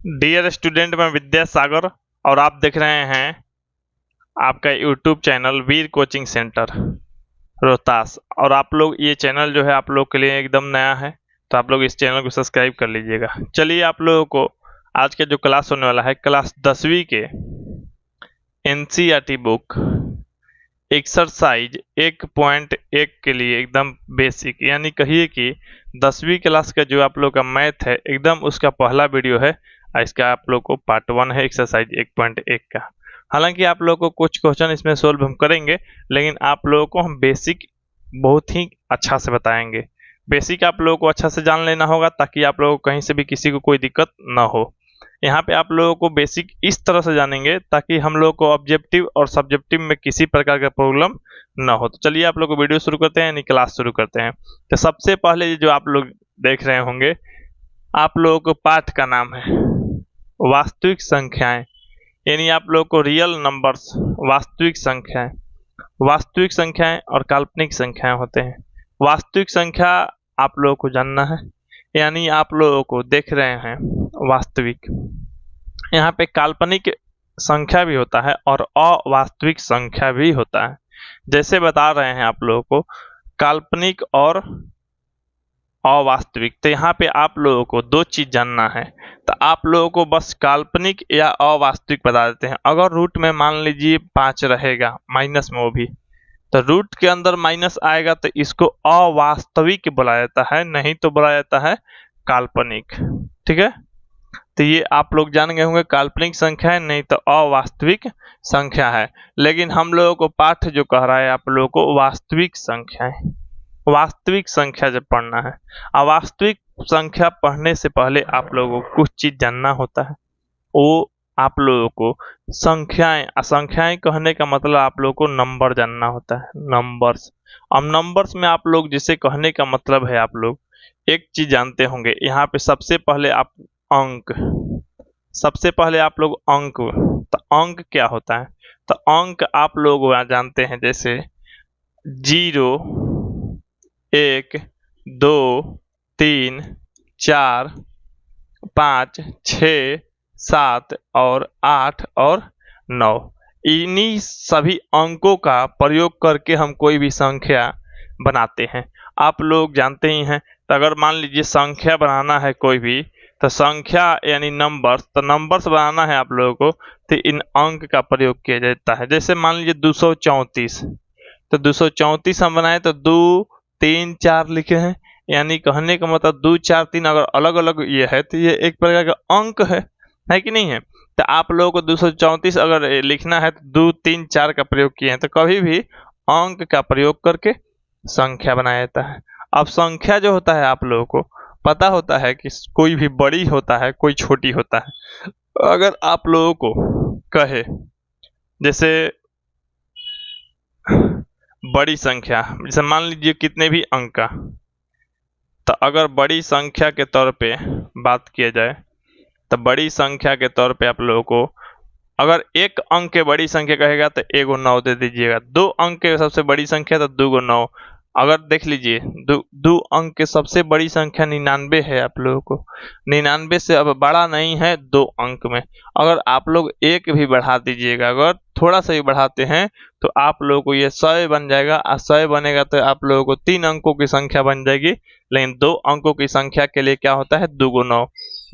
Dear student, मैं विद्यासागर और आप देख रहे हैं आपका यूट्यूब चैनल वीर कोचिंग सेंटर रोहतास। और आप लोग ये चैनल जो है आप लोग के लिए एकदम नया है, तो आप लोग इस चैनल को सब्सक्राइब कर लीजिएगा। चलिए आप लोगों को आज का जो क्लास होने वाला है, क्लास 10वीं के एनसीईआरटी बुक एक्सरसाइज 1.1 के लिए एकदम बेसिक, यानी कहिए कि 10वीं क्लास का जो आप लोग का मैथ है एकदम उसका पहला वीडियो है। इसका आप लोग को पार्ट 1 है एक्सरसाइज 1.1 का। हालांकि आप लोग को कुछ क्वेश्चन इसमें सोल्व हम करेंगे, लेकिन आप लोगों को हम बेसिक बहुत ही अच्छा से बताएंगे। बेसिक आप लोगों को अच्छा से जान लेना होगा ताकि आप लोगों को कहीं से भी किसी को कोई दिक्कत ना हो। यहाँ पे आप लोगों को बेसिक इस तरह से जानेंगे ताकि हम लोग को ऑब्जेक्टिव और सब्जेक्टिव में किसी प्रकार का प्रॉब्लम ना हो। तो चलिए आप लोग को वीडियो शुरू करते हैं, यानी क्लास शुरू करते हैं। तो सबसे पहले जो आप लोग देख रहे होंगे, आप लोगों को पाठ का नाम है वास्तविक संख्याएं, यानी आप लोग को रियल नंबर्स, वास्तविक संख्याएं। वास्तविक संख्याएं और काल्पनिक संख्याएं होते हैं। वास्तविक संख्या आप लोगों को जानना है, यानी आप लोगों को देख रहे हैं वास्तविक। यहाँ पे काल्पनिक संख्या भी होता है और अवास्तविक संख्या भी होता है। जैसे बता रहे हैं आप लोगों को काल्पनिक और अवास्तविक। तो यहाँ पे आप लोगों को दो चीज जानना है, तो आप लोगों को बस काल्पनिक या अवास्तविक बता देते हैं। अगर रूट में मान लीजिए 5 रहेगा माइनस में, वो भी तो रूट के अंदर माइनस आएगा तो इसको अवास्तविक बोला जाता है, नहीं तो बोला जाता है काल्पनिक। ठीक है, तो ये आप लोग जान गए होंगे काल्पनिक संख्या है, नहीं तो अवास्तविक संख्या है। लेकिन हम लोगों को पाठ जो कह रहा है आप लोगों को वास्तविक संख्या है। वास्तविक संख्या जब पढ़ना है, अवास्तविक संख्या पढ़ने से पहले आप लोगों को कुछ चीज जानना होता है। वो आप लोगों को संख्याएं, असंख्याएं कहने का मतलब आप लोगों को नंबर जानना होता है, नंबर्स। अब नंबर्स में आप लोग जिसे कहने का मतलब है, आप लोग एक चीज जानते होंगे। यहाँ पे सबसे पहले आप अंक, सबसे पहले आप लोग अंक, तो अंक क्या होता है? तो अंक आप लोग जानते हैं, जैसे 0, 1, 2, 3, 4, 5, 6, 7 और 8 और 9। इन्हीं सभी अंकों का प्रयोग करके हम कोई भी संख्या बनाते हैं। आप लोग जानते ही हैं। तो अगर मान लीजिए संख्या बनाना है कोई भी, तो संख्या यानी नंबर्स, तो नंबर्स बनाना है आप लोगों को, तो इन अंक का प्रयोग किया जाता है। जैसे मान लीजिए 234, तो 234 हम बनाए तो 2, 3, 4 लिखे हैं, यानी कहने का मतलब 2, 4, 3 अगर अलग अलग ये है तो ये एक प्रकार का अंक है कि नहीं है? तो आप लोगों को 234 अगर लिखना है तो 2, 3, 4 का प्रयोग किए हैं, तो कभी भी अंक का प्रयोग करके संख्या बनाया जाता है। अब संख्या जो होता है आप लोगों को पता होता है कि कोई भी बड़ी होता है, कोई छोटी होता है। अगर आप लोगों को कहे जैसे बड़ी संख्या, जैसे मान लीजिए कितने भी अंक का, तो अगर बड़ी संख्या के तौर पे बात किया जाए, तो बड़ी संख्या के तौर पे आप लोगों को अगर एक अंक के बड़ी संख्या कहेगा तो 1 9 दे दीजिएगा। 2 अंक के सबसे बड़ी संख्या तो 2 9। अगर देख लीजिए 2 अंक के सबसे बड़ी संख्या 99 है आप लोगों को। 99 से अब बड़ा नहीं है 2 अंक में। अगर आप लोग एक भी बढ़ा दीजिएगा, अगर थोड़ा सा भी बढ़ाते हैं तो आप लोगों को ये 100 बन जाएगा। 100 बनेगा तो आप लोगों को 3 अंकों की संख्या बन जाएगी, लेकिन 2 अंकों की संख्या के लिए क्या होता है? 2 9।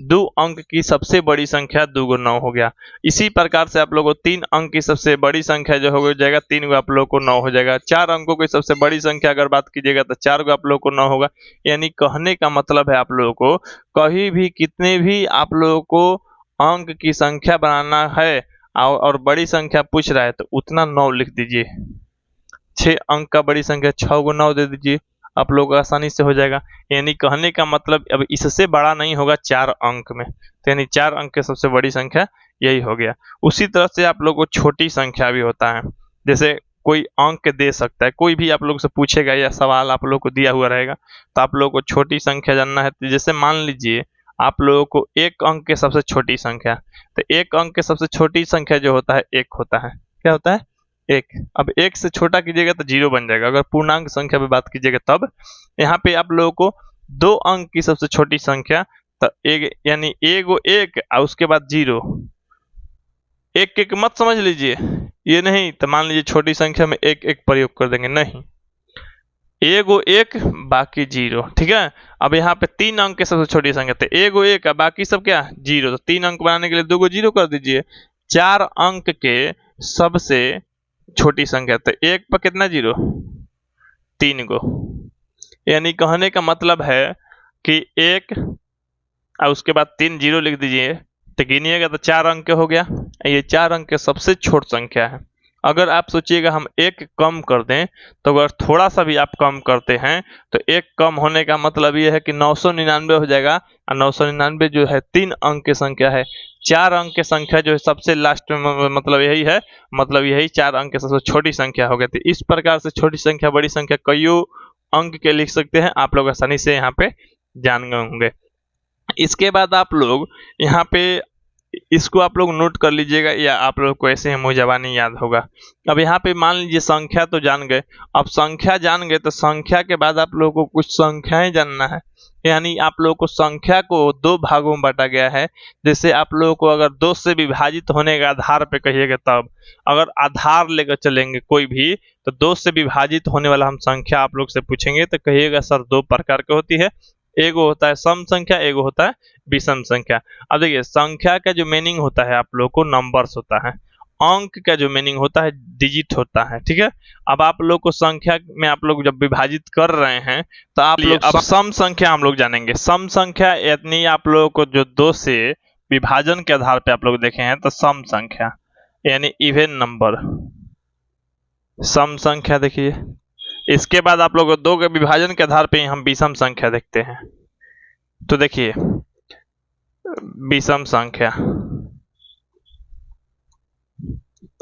2 अंक की सबसे बड़ी संख्या 2 9 हो गया। इसी प्रकार से आप लोगों को 3 अंक की सबसे बड़ी संख्या जो हो जाएगा 3 गो आप लोगों को 9 हो जाएगा। 4 अंकों की सबसे बड़ी संख्या अगर बात कीजिएगा तो 4 गो आप लोगों को 9 होगा। यानी कहने का मतलब है आप लोगों को कहीं भी कितने भी आप लोगों को अंक की संख्या बनाना है और बड़ी संख्या पूछ रहा है तो उतना 9 लिख दीजिए। 6 अंक का बड़ी संख्या 6 को 9 दे दीजिए, आप लोग आसानी से हो जाएगा। यानी कहने का मतलब अब इससे बड़ा नहीं होगा 4 अंक में, तो यानी 4 अंक की सबसे बड़ी संख्या यही हो गया। उसी तरह से आप लोग को छोटी संख्या भी होता है। जैसे कोई अंक दे सकता है, कोई भी आप लोग से पूछेगा या सवाल आप लोग को दिया हुआ रहेगा, तो आप लोग को छोटी संख्या जानना है। तो जैसे मान लीजिए आप लोगों को 1 अंक के सबसे छोटी संख्या, तो 1 अंक के सबसे छोटी संख्या जो होता है 1 होता है। क्या होता है? 1। अब 1 से छोटा कीजिएगा तो 0 बन जाएगा। अगर पूर्णांक संख्या पे बात कीजिएगा तब यहाँ पे आप लोगों को 2 अंक की सबसे छोटी संख्या तो एक यानी एगो एक और उसके बाद 0, एक एक मत समझ लीजिए, ये नहीं तो मान लीजिए छोटी संख्या में एक एक प्रयोग कर देंगे, नहीं, एगो एक बाकी 0, ठीक है। अब यहाँ पे 3 अंक के सबसे छोटी संख्या, तो एगो एक है बाकी सब क्या 0, तो 3 अंक बनाने के लिए 2 को 0 कर दीजिए। 4 अंक के सबसे छोटी संख्या, तो एक पर कितना 0, 3 गो, यानी कहने का मतलब है कि एक और उसके बाद 3 0 लिख दीजिए, तो गिनिएगा तो 4 अंक के हो गया। ये 4 अंक के सबसे छोट संख्या है। अगर आप सोचिएगा हम एक कम कर दें, तो अगर थोड़ा सा भी आप कम करते हैं तो एक कम होने का मतलब ये है कि 999 हो जाएगा, और 999 जो है 3 अंक की संख्या है। 4 अंक की संख्या जो है सबसे लास्ट में, मतलब यही है, मतलब यही 4 अंक की सबसे छोटी संख्या हो गई। तो इस प्रकार से छोटी संख्या बड़ी संख्या कईयों अंक के लिख सकते हैं, आप लोग आसानी से यहाँ पे जान गए होंगे। इसके बाद आप लोग यहाँ पे इसको आप लोग नोट कर लीजिएगा, या आप लोग को ऐसे ही मुँह जबानी याद होगा। अब यहाँ पे मान लीजिए संख्या तो जान गए, अब संख्या जान गए तो संख्या के बाद आप लोगों को कुछ संख्याएं जानना है। यानी आप लोगों को संख्या को 2 भागों में बांटा गया है। जैसे आप लोगों को अगर 2 से विभाजित होने के आधार पे कहिएगा, तब अगर आधार लेकर चलेंगे कोई भी, तो 2 से विभाजित होने वाला हम संख्या आप लोग से पूछेंगे तो कहिएगा सर 2 प्रकार की होती है, एगो होता है सम संख्या, एगो होता है विषम संख्या। अब देखिए संख्या का जो मीनिंग होता है आप लोग को नंबर्स होता है, अंक का जो मीनिंग होता है डिजिट होता है, ठीक है। अब आप लोग को संख्या में आप लोग जब विभाजित कर रहे हैं तो आप लोग अब सम संख्या हम लोग जानेंगे। सम संख्या यानी आप लोगों को जो 2 से विभाजन के आधार पे आप लोग देखे हैं तो सम संख्या यानी इवन नंबर, सम संख्या देखिए। इसके बाद आप लोग 2 के विभाजन के आधार पे हम विषम संख्या देखते हैं। तो देखिए विषम संख्या,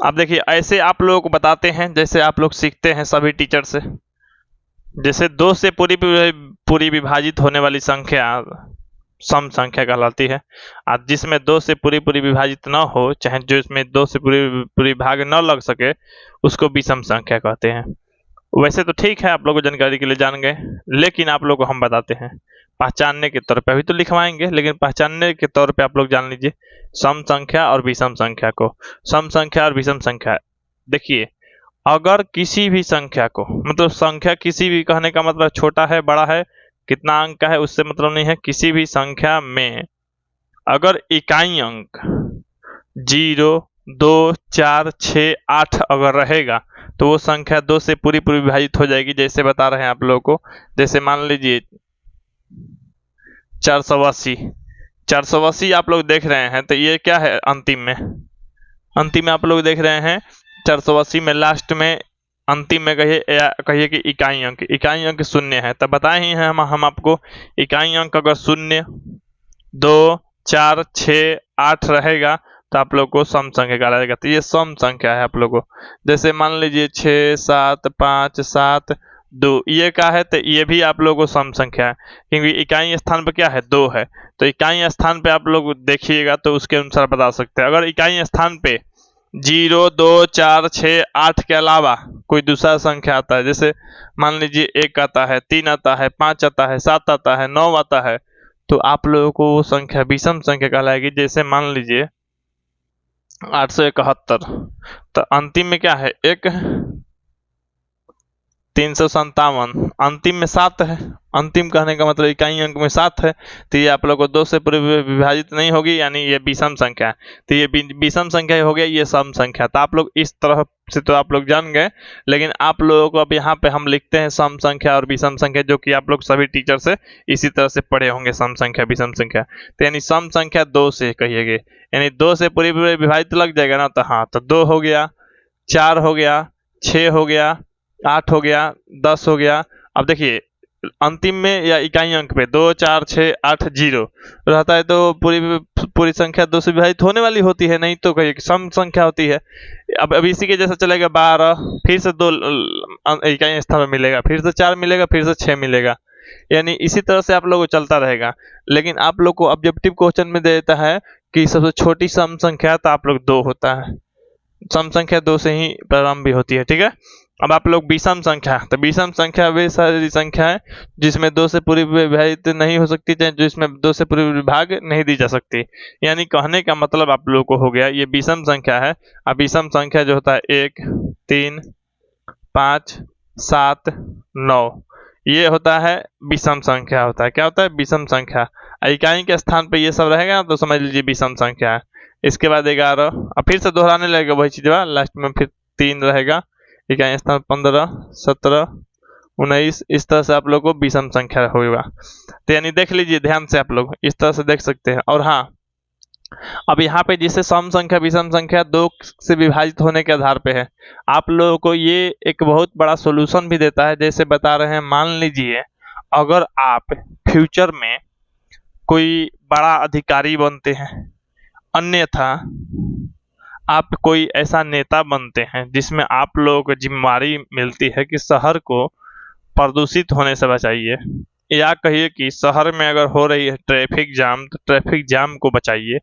अब देखिए ऐसे आप लोगों को बताते हैं जैसे आप लोग सीखते हैं सभी टीचर से। जैसे 2 से पूरी विभाजित होने वाली संख्या सम संख्या कहलाती है, और जिसमें 2 से पूरी विभाजित ना हो, चाहे जो इसमें 2 से पूरी भाग न लग सके, उसको विषम संख्या कहते हैं। वैसे तो ठीक है, आप लोगों को जानकारी के लिए जान गए, लेकिन आप लोगों को हम बताते हैं पहचानने के तौर पे, अभी तो लिखवाएंगे लेकिन पहचानने के तौर पे आप लोग जान लीजिए सम संख्या और विषम संख्या को। सम संख्या और विषम संख्या, देखिए अगर किसी भी संख्या को, मतलब संख्या किसी भी कहने का मतलब छोटा है बड़ा है कितना अंक का है उससे मतलब नहीं है, किसी भी संख्या में अगर इकाई अंक 0, 2, 4, 6, 8 अगर रहेगा तो वो संख्या 2 से पूरी विभाजित हो जाएगी। जैसे बता रहे हैं आप लोगों को, जैसे मान लीजिए 480 आप लोग देख रहे हैं, तो ये क्या है अंतिम में आप लोग देख रहे हैं 480 में लास्ट में अंतिम में कहिए कि इकाई अंक 0 है। तब बताए ही हैं हम आपको इकाई अंक अगर 0, 2, 4, 6, 8 रहेगा तो आप लोग को सम संख्या कहा जाएगा। तो ये सम संख्या है आप लोगों को। जैसे मान लीजिए 6, 7, 5, 7, 2, ये क्या है, तो ये भी आप लोगों को सम संख्या है, क्योंकि इकाई स्थान पे क्या है 2 है, तो इकाई स्थान पे आप लोग देखिएगा तो उसके अनुसार बता सकते हैं। अगर इकाई स्थान पे 0, 2, 4, 6, 8 के अलावा कोई दूसरा संख्या आता है, जैसे मान लीजिए 1 आता है, 3 आता है, 5 आता है, 7 आता है, 9 आता है, तो आप लोगों को वो संख्या विषम संख्या कहलाएगी। जैसे मान लीजिए 871, तो अंतिम में क्या है 1, 357, अंतिम में 7 है, अंतिम कहने का मतलब इकाई अंक में 7 है, तो ये आप लोग को 2 से पूरी विभाजित नहीं होगी, यानी ये विषम संख्या है। तो ये विषम संख्या हो गया, ये सम संख्या। तो आप लोग इस तरह से तो आप लोग जान गए, लेकिन आप लोगों को अब यहाँ पे हम लिखते हैं सम संख्या और विषम संख्या, जो कि आप लोग सभी टीचर से इसी तरह से पढ़े होंगे सम संख्या विषम संख्या। तो यानी सम संख्या 2 से कहिएगे, यानी 2 से पूरी विभाजित लग जाएगा ना, तो हाँ, तो 2 हो गया, 4 हो गया, 6 हो गया, 8 हो गया, 10 हो गया। अब देखिए अंतिम में या इकाई अंक पे 2, 4, 6, 8, 0 रहता है, तो पूरी संख्या 2 से विभाजित होने वाली होती है, नहीं तो कहिए सम संख्या होती है। अब इसी के जैसा चलेगा 12, फिर से 2 इकाई स्थान में मिलेगा, फिर से 4 मिलेगा, फिर से 6 मिलेगा, यानी इसी तरह से आप लोगों को चलता रहेगा। लेकिन आप लोग को ऑब्जेक्टिव क्वेश्चन में दे देता है कि सबसे छोटी सम संख्या, तो आप लोग 2 होता है, सम संख्या 2 से ही प्रारंभ भी होती है, ठीक है। अब आप लोग विषम संख्या, तो विषम संख्या वे सारी संख्या है जिसमें 2 से पूरी विभाजित नहीं हो सकती, चाहे जिसमें 2 से पूरी विभाग नहीं दी जा सकती। यानी कहने का मतलब आप लोगों को हो गया ये विषम संख्या है। अब विषम संख्या जो होता है 1, 3, 5, 7, 9, ये होता है विषम संख्या होता है। क्या होता है? विषम संख्या। इकाई के स्थान पे ये सब रहेगा ना तो समझ लीजिए विषम संख्या है। इसके बाद 11, अब फिर से दोहराने लगेगा वही चीज, लास्ट में फिर 3 रहेगा, इकाई स्थान 15, 17, 19, इस तरह से आप लोग को विषम संख्या होगा। तो यानी देख लीजिए ध्यान से, आप लोग इस तरह से देख सकते हैं। और हाँ, अब यहाँ पे जिससे सम संख्या विषम संख्या 2 से विभाजित होने के आधार पे है, आप लोगों को ये एक बहुत बड़ा सॉल्यूशन भी देता है। जैसे बता रहे हैं, मान लीजिए अगर आप फ्यूचर में कोई बड़ा अधिकारी बनते हैं, अन्यथा आप कोई ऐसा नेता बनते हैं जिसमें आप लोगों को जिम्मेवारी मिलती है कि शहर को प्रदूषित होने से बचाइए, या कहिए कि शहर में अगर हो रही है ट्रैफिक जाम तो ट्रैफिक जाम को बचाइए,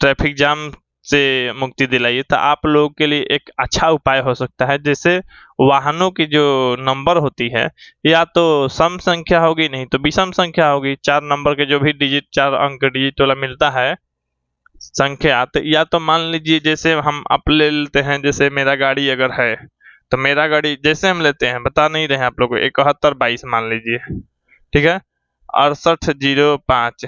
ट्रैफिक जाम से मुक्ति दिलाइए। तो आप लोगों के लिए एक अच्छा उपाय हो सकता है। जैसे वाहनों की जो नंबर होती है, या तो सम संख्या होगी, नहीं तो विषम संख्या होगी। 4 नंबर के जो भी डिजिट, 4 अंक डिजिट वाला मिलता है संख्या, तो या तो मान लीजिए जैसे हम आप ले लेते हैं, जैसे मेरा गाड़ी अगर है तो मेरा गाड़ी जैसे हम लेते हैं, बता नहीं रहे हैं आप लोग को, 7122 मान लीजिए, ठीक है, 6805,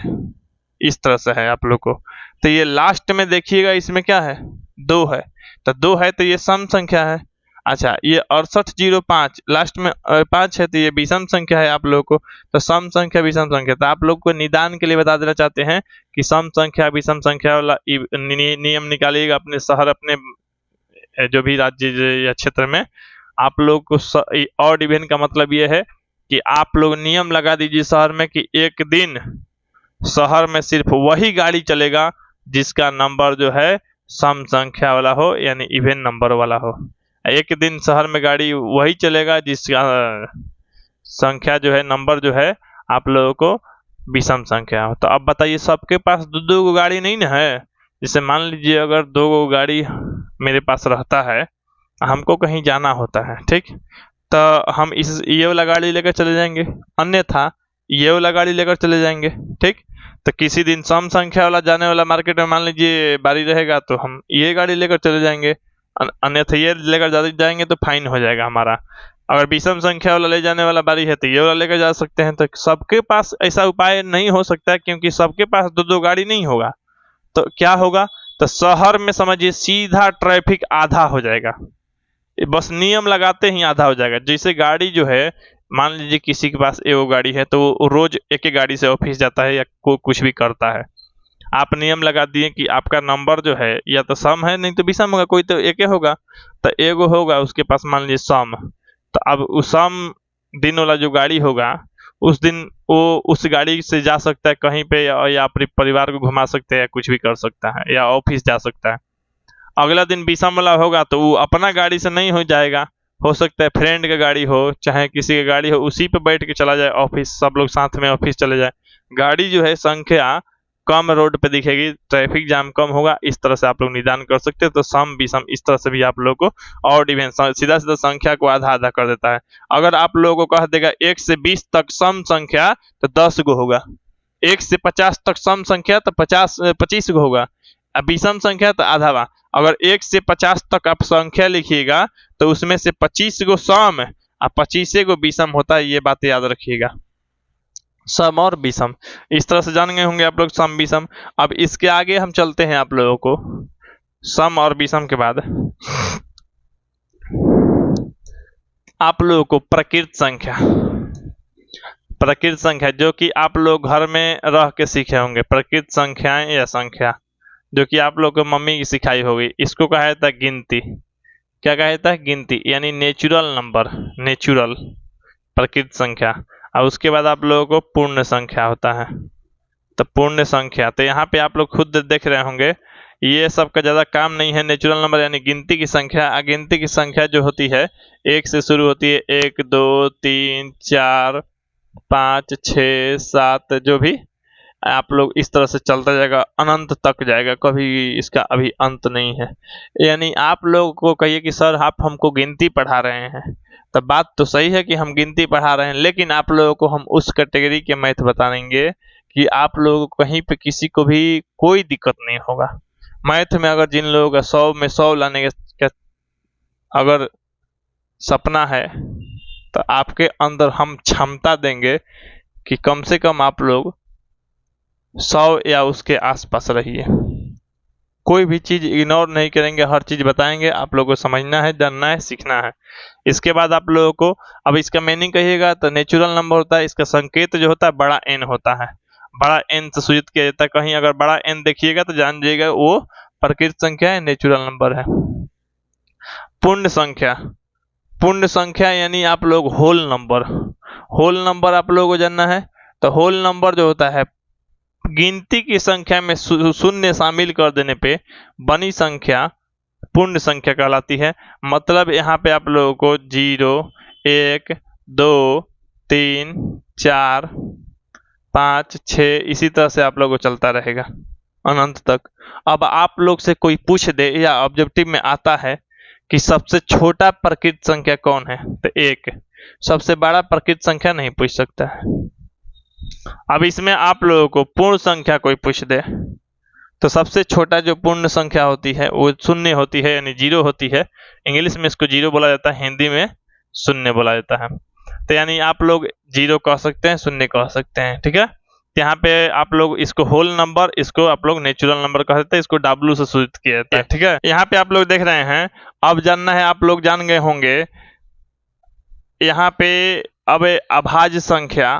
इस तरह से है आप लोग को। तो ये लास्ट में देखिएगा इसमें क्या है? 2 है, तो 2 है तो ये सम संख्या है। अच्छा, ये 6805 लास्ट में 5 है तो ये विषम संख्या है आप लोग को। तो सम संख्या विषम संख्या, तो आप लोग को निदान के लिए बता देना चाहते हैं कि सम संख्या विषम संख्या वाला नियम निकालिएगा अपने शहर, अपने जो भी राज्य या क्षेत्र में। आप लोग को ऑड इवन का मतलब ये है कि आप लोग नियम लगा दीजिए शहर में कि एक दिन शहर में सिर्फ वही गाड़ी चलेगा जिसका नंबर जो है सम संख्या वाला हो, यानी इवन नंबर वाला हो। एक दिन शहर में गाड़ी वही चलेगा जिसका संख्या जो है, नंबर जो है आप लोगों को विषम संख्या हो। तो अब बताइए, सबके पास दो गो गाड़ी नहीं ना है। जैसे मान लीजिए अगर 2 गो गाड़ी मेरे पास रहता है, हमको कहीं जाना होता है, ठीक, तो हम ये वाला गाड़ी लेकर चले जाएंगे, अन्यथा ये वाला गाड़ी लेकर चले जाएंगे, ठीक। तो किसी दिन सम संख्या वाला जाने वाला मार्केट में मान लीजिए बारी रहेगा तो हम ये गाड़ी लेकर चले जाएंगे, अन्यथा ये लेकर जाएंगे तो फाइन हो जाएगा हमारा। अगर विषम संख्या वाला ले जाने वाला बारी है तो ये वाला लेकर जा सकते हैं। तो सबके पास ऐसा उपाय नहीं हो सकता है, क्योंकि सबके पास 2 गाड़ी नहीं होगा। तो क्या होगा? तो शहर में समझिए सीधा ट्रैफिक आधा हो जाएगा, बस नियम लगाते ही आधा हो जाएगा। जैसे गाड़ी जो है, मान लीजिए किसी के पास एगो गाड़ी है तो वो रोज एक गाड़ी से ऑफिस जाता है या कुछ भी करता है। आप नियम लगा दिए कि आपका नंबर जो है या तो सम है नहीं तो विषम होगा, कोई तो एक होगा। तो एगो होगा उसके पास मान लीजिए सम, तो अब उस सम दिन वाला जो गाड़ी होगा उस दिन वो उस गाड़ी से जा सकता है कहीं पे, या अपने परिवार को घुमा सकते हैं, या कुछ भी कर सकता है, या ऑफिस जा सकता है। अगला दिन विषम वाला होगा तो वो अपना गाड़ी से नहीं हो जाएगा, हो सकता है फ्रेंड का गाड़ी हो, चाहे किसी की गाड़ी हो, उसी पे बैठ के चला जाए ऑफिस, सब लोग साथ में ऑफिस चले जाए। गाड़ी जो है संख्या कम रोड पे दिखेगी, ट्रैफिक जाम कम होगा। इस तरह से आप लोग निदान कर सकते हैं। तो सम विषम इस तरह से भी आप लोग को, और इवन सीधा सीधा संख्या को आधा आधा कर देता है। अगर आप लोगों को कह देगा 1 से 20 तक सम संख्या तो 10 गो होगा, 1 से 50 तक सम संख्या तो 25 गो होगा, विषम संख्या तो आधा बा। अगर 1 से 50 तक आप संख्या लिखिएगा तो उसमें से 25 गो सम और 25 गो विषम होता है, ये बात याद रखिएगा। सम और विषम इस तरह से जान गए होंगे आप लोग, सम विषम। अब इसके आगे हम चलते हैं आप लोगों को, सम और विषम के बाद आप लोगों को प्रकृत संख्या, प्रकृत संख्या जो कि आप लोग घर में रह के सीखे होंगे, प्रकृत संख्याएं या संख्या जो कि आप लोग को मम्मी की सिखाई होगी, इसको कहा जाता है गिनती। क्या कहा जाता है? गिनती, यानी नेचुरल नंबर, नेचुरल प्रकृत संख्या। और उसके बाद आप लोगों को पूर्ण संख्या होता है। तो पूर्ण संख्या, तो यहाँ पे आप लोग खुद देख रहे होंगे ये सब का ज्यादा काम नहीं है। नेचुरल नंबर यानी गिनती की संख्या, अगिनती की संख्या जो होती है 1 से शुरू होती है, 1 2 3 4 5 6 7 जो भी, आप लोग इस तरह से चलता जाएगा, अनंत तक जाएगा, कभी इसका अभी अंत नहीं है। यानी आप लोगों को कहिए कि सर आप हमको गिनती पढ़ा रहे हैं, तो बात तो सही है कि हम गिनती पढ़ा रहे हैं, लेकिन आप लोगों को हम उस कैटेगरी के मैथ बताएंगे कि आप लोग कहीं पे किसी को भी कोई दिक्कत नहीं होगा। मैथ में अगर जिन लोगों का 100 में 100 लाने का अगर सपना है, तो आपके अंदर हम क्षमता देंगे कि कम से कम आप लोग 100 या उसके आसपास रहिए। कोई भी चीज इग्नोर नहीं करेंगे, हर चीज बताएंगे, आप लोगों को समझना है, जानना है, सीखना है। इसके बाद आप लोगों को अब इसका मीनिंग कहिएगा तो नेचुरल नंबर होता है, इसका संकेत जो होता है बड़ा एन होता है, बड़ा एन से सूचित किया जाता है। कहीं अगर बड़ा एन देखिएगा तो जान जाइएगा वो प्रकृत संख्या है, नेचुरल नंबर है। पूर्ण संख्या, पूर्ण संख्या यानी आप लोग होल नंबर, होल नंबर आप लोगों को जानना है। तो होल नंबर जो होता है गिनती की संख्या में शून्य शामिल कर देने पे बनी संख्या पूर्ण संख्या कहलाती है। मतलब यहाँ पे आप लोगों को 0, 1, 2, 3, 4, 5, 6 इसी तरह से आप लोगों को चलता रहेगा अनंत तक। अब आप लोग से कोई पूछ दे या ऑब्जेक्टिव में आता है कि सबसे छोटा प्रकृत संख्या कौन है, तो 1, सबसे बड़ा प्रकृत संख्या नहीं पूछ सकता है। अब इसमें आप लोगों को पूर्ण संख्या कोई पूछ दे तो सबसे छोटा जो पूर्ण संख्या होती है वो शून्य होती है, यानी 0 होती है। इंग्लिश में इसको 0 बोला जाता है, हिंदी में शून्य बोला जाता है। तो यानी आप लोग 0 कह सकते हैं, शून्य कह सकते हैं, ठीक है। यहाँ पे आप लोग इसको होल नंबर, इसको आप लोग नेचुरल नंबर कह सकते हैं, इसको W से सूचित किया जाता है, ठीक है। यहाँ पे आप लोग देख रहे हैं, अब जानना है, आप लोग जान गए होंगे यहाँ पे अब अभाज्य संख्या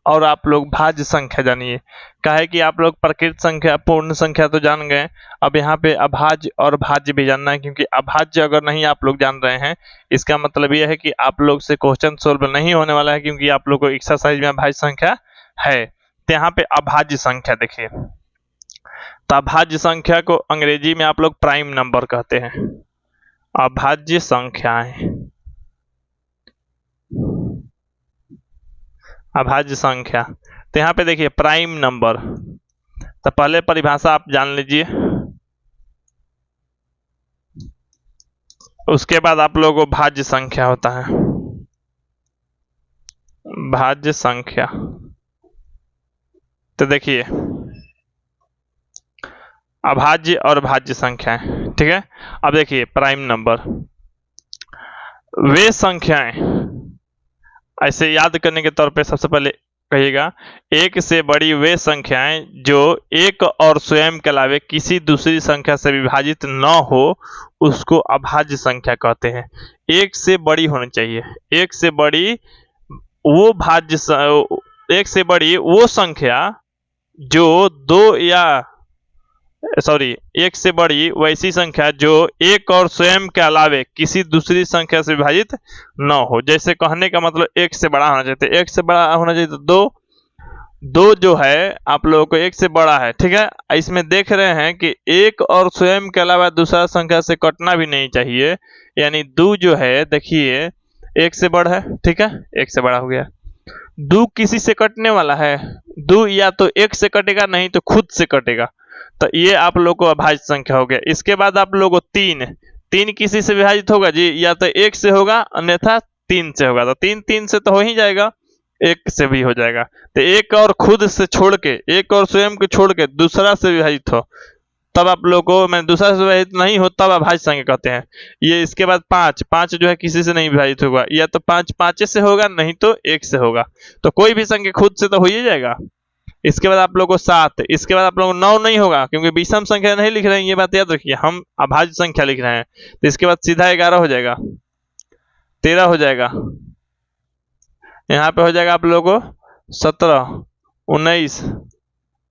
और आप लोग भाज्य संख्या जानिए। कहे कि आप लोग प्रकृत संख्या पूर्ण संख्या तो जान गए, अब यहाँ पे अभाज्य और भाज्य भी जानना है, क्योंकि अभाज्य अगर नहीं आप लोग जान रहे हैं इसका मतलब यह है कि आप लोग से क्वेश्चन सोल्व नहीं होने वाला है, क्योंकि आप लोग को एक्सरसाइज में अभाज्य संख्या है। तो यहाँ पे अभाज्य संख्या देखिए, तो अभाज्य संख्या को अंग्रेजी में आप लोग प्राइम नंबर कहते हैं। अभाज्य संख्याएं, अभाज्य संख्या, तो यहाँ पे देखिए प्राइम नंबर, तो पहले परिभाषा आप जान लीजिए, उसके बाद आप लोगों को भाज्य संख्या होता है। भाज्य संख्या, तो देखिए अभाज्य और भाज्य संख्याएं, ठीक है। अब देखिए प्राइम नंबर, वे संख्याएं, ऐसे याद करने के तौर पे सबसे पहले कहिएगा, एक से बड़ी वे संख्याएं जो एक और स्वयं के अलावे किसी दूसरी संख्या से विभाजित न हो उसको अभाज्य संख्या कहते हैं। एक से बड़ी होनी चाहिए, एक से बड़ी वो भाज्य, एक से बड़ी वो संख्या जो एक से बड़ी वैसी संख्या जो एक और स्वयं के अलावे किसी दूसरी संख्या से विभाजित न हो। जैसे कहने का मतलब एक से बड़ा होना चाहिए, एक से बड़ा होना चाहिए तो दो जो है आप लोगों को एक से बड़ा है, ठीक है। इसमें देख रहे हैं कि एक और स्वयं के अलावा दूसरा संख्या से कटना भी नहीं चाहिए, यानी 2 जो है देखिए एक से बड़ा है, ठीक है, एक से बड़ा हो गया। 2 किसी से कटने वाला है, 2 या तो एक से कटेगा नहीं तो खुद से कटेगा, तो ये आप लोग को अभाज्य संख्या हो गया। इसके बाद आप लोग को 3 किसी से विभाजित होगा जी, या तो 1 से होगा अन्यथा 3 से होगा, तो 3 से तो हो ही जाएगा, 1 से भी हो जाएगा। तो एक और खुद से छोड़ के, एक और स्वयं को छोड़ के दूसरा से विभाजित हो तब आप लोग को, मैं दूसरा से विभाजित नहीं हो तब अभाज्य संख्या कहते हैं ये। इसके बाद 5 जो है किसी से नहीं विभाजित होगा, या तो 5 से होगा नहीं तो 1 से होगा, तो कोई भी संख्या खुद से तो हो ही जाएगा। इसके बाद आप लोगों को 7, इसके बाद आप लोगों को 9 नहीं होगा, क्योंकि विषम संख्या नहीं लिख रहे हैं, ये बात याद रखिए, हम अभाज्य संख्या लिख रहे हैं। तो इसके बाद सीधा 11 हो जाएगा, 13 हो जाएगा, यहाँ पे हो जाएगा आप लोगों को 17, 19,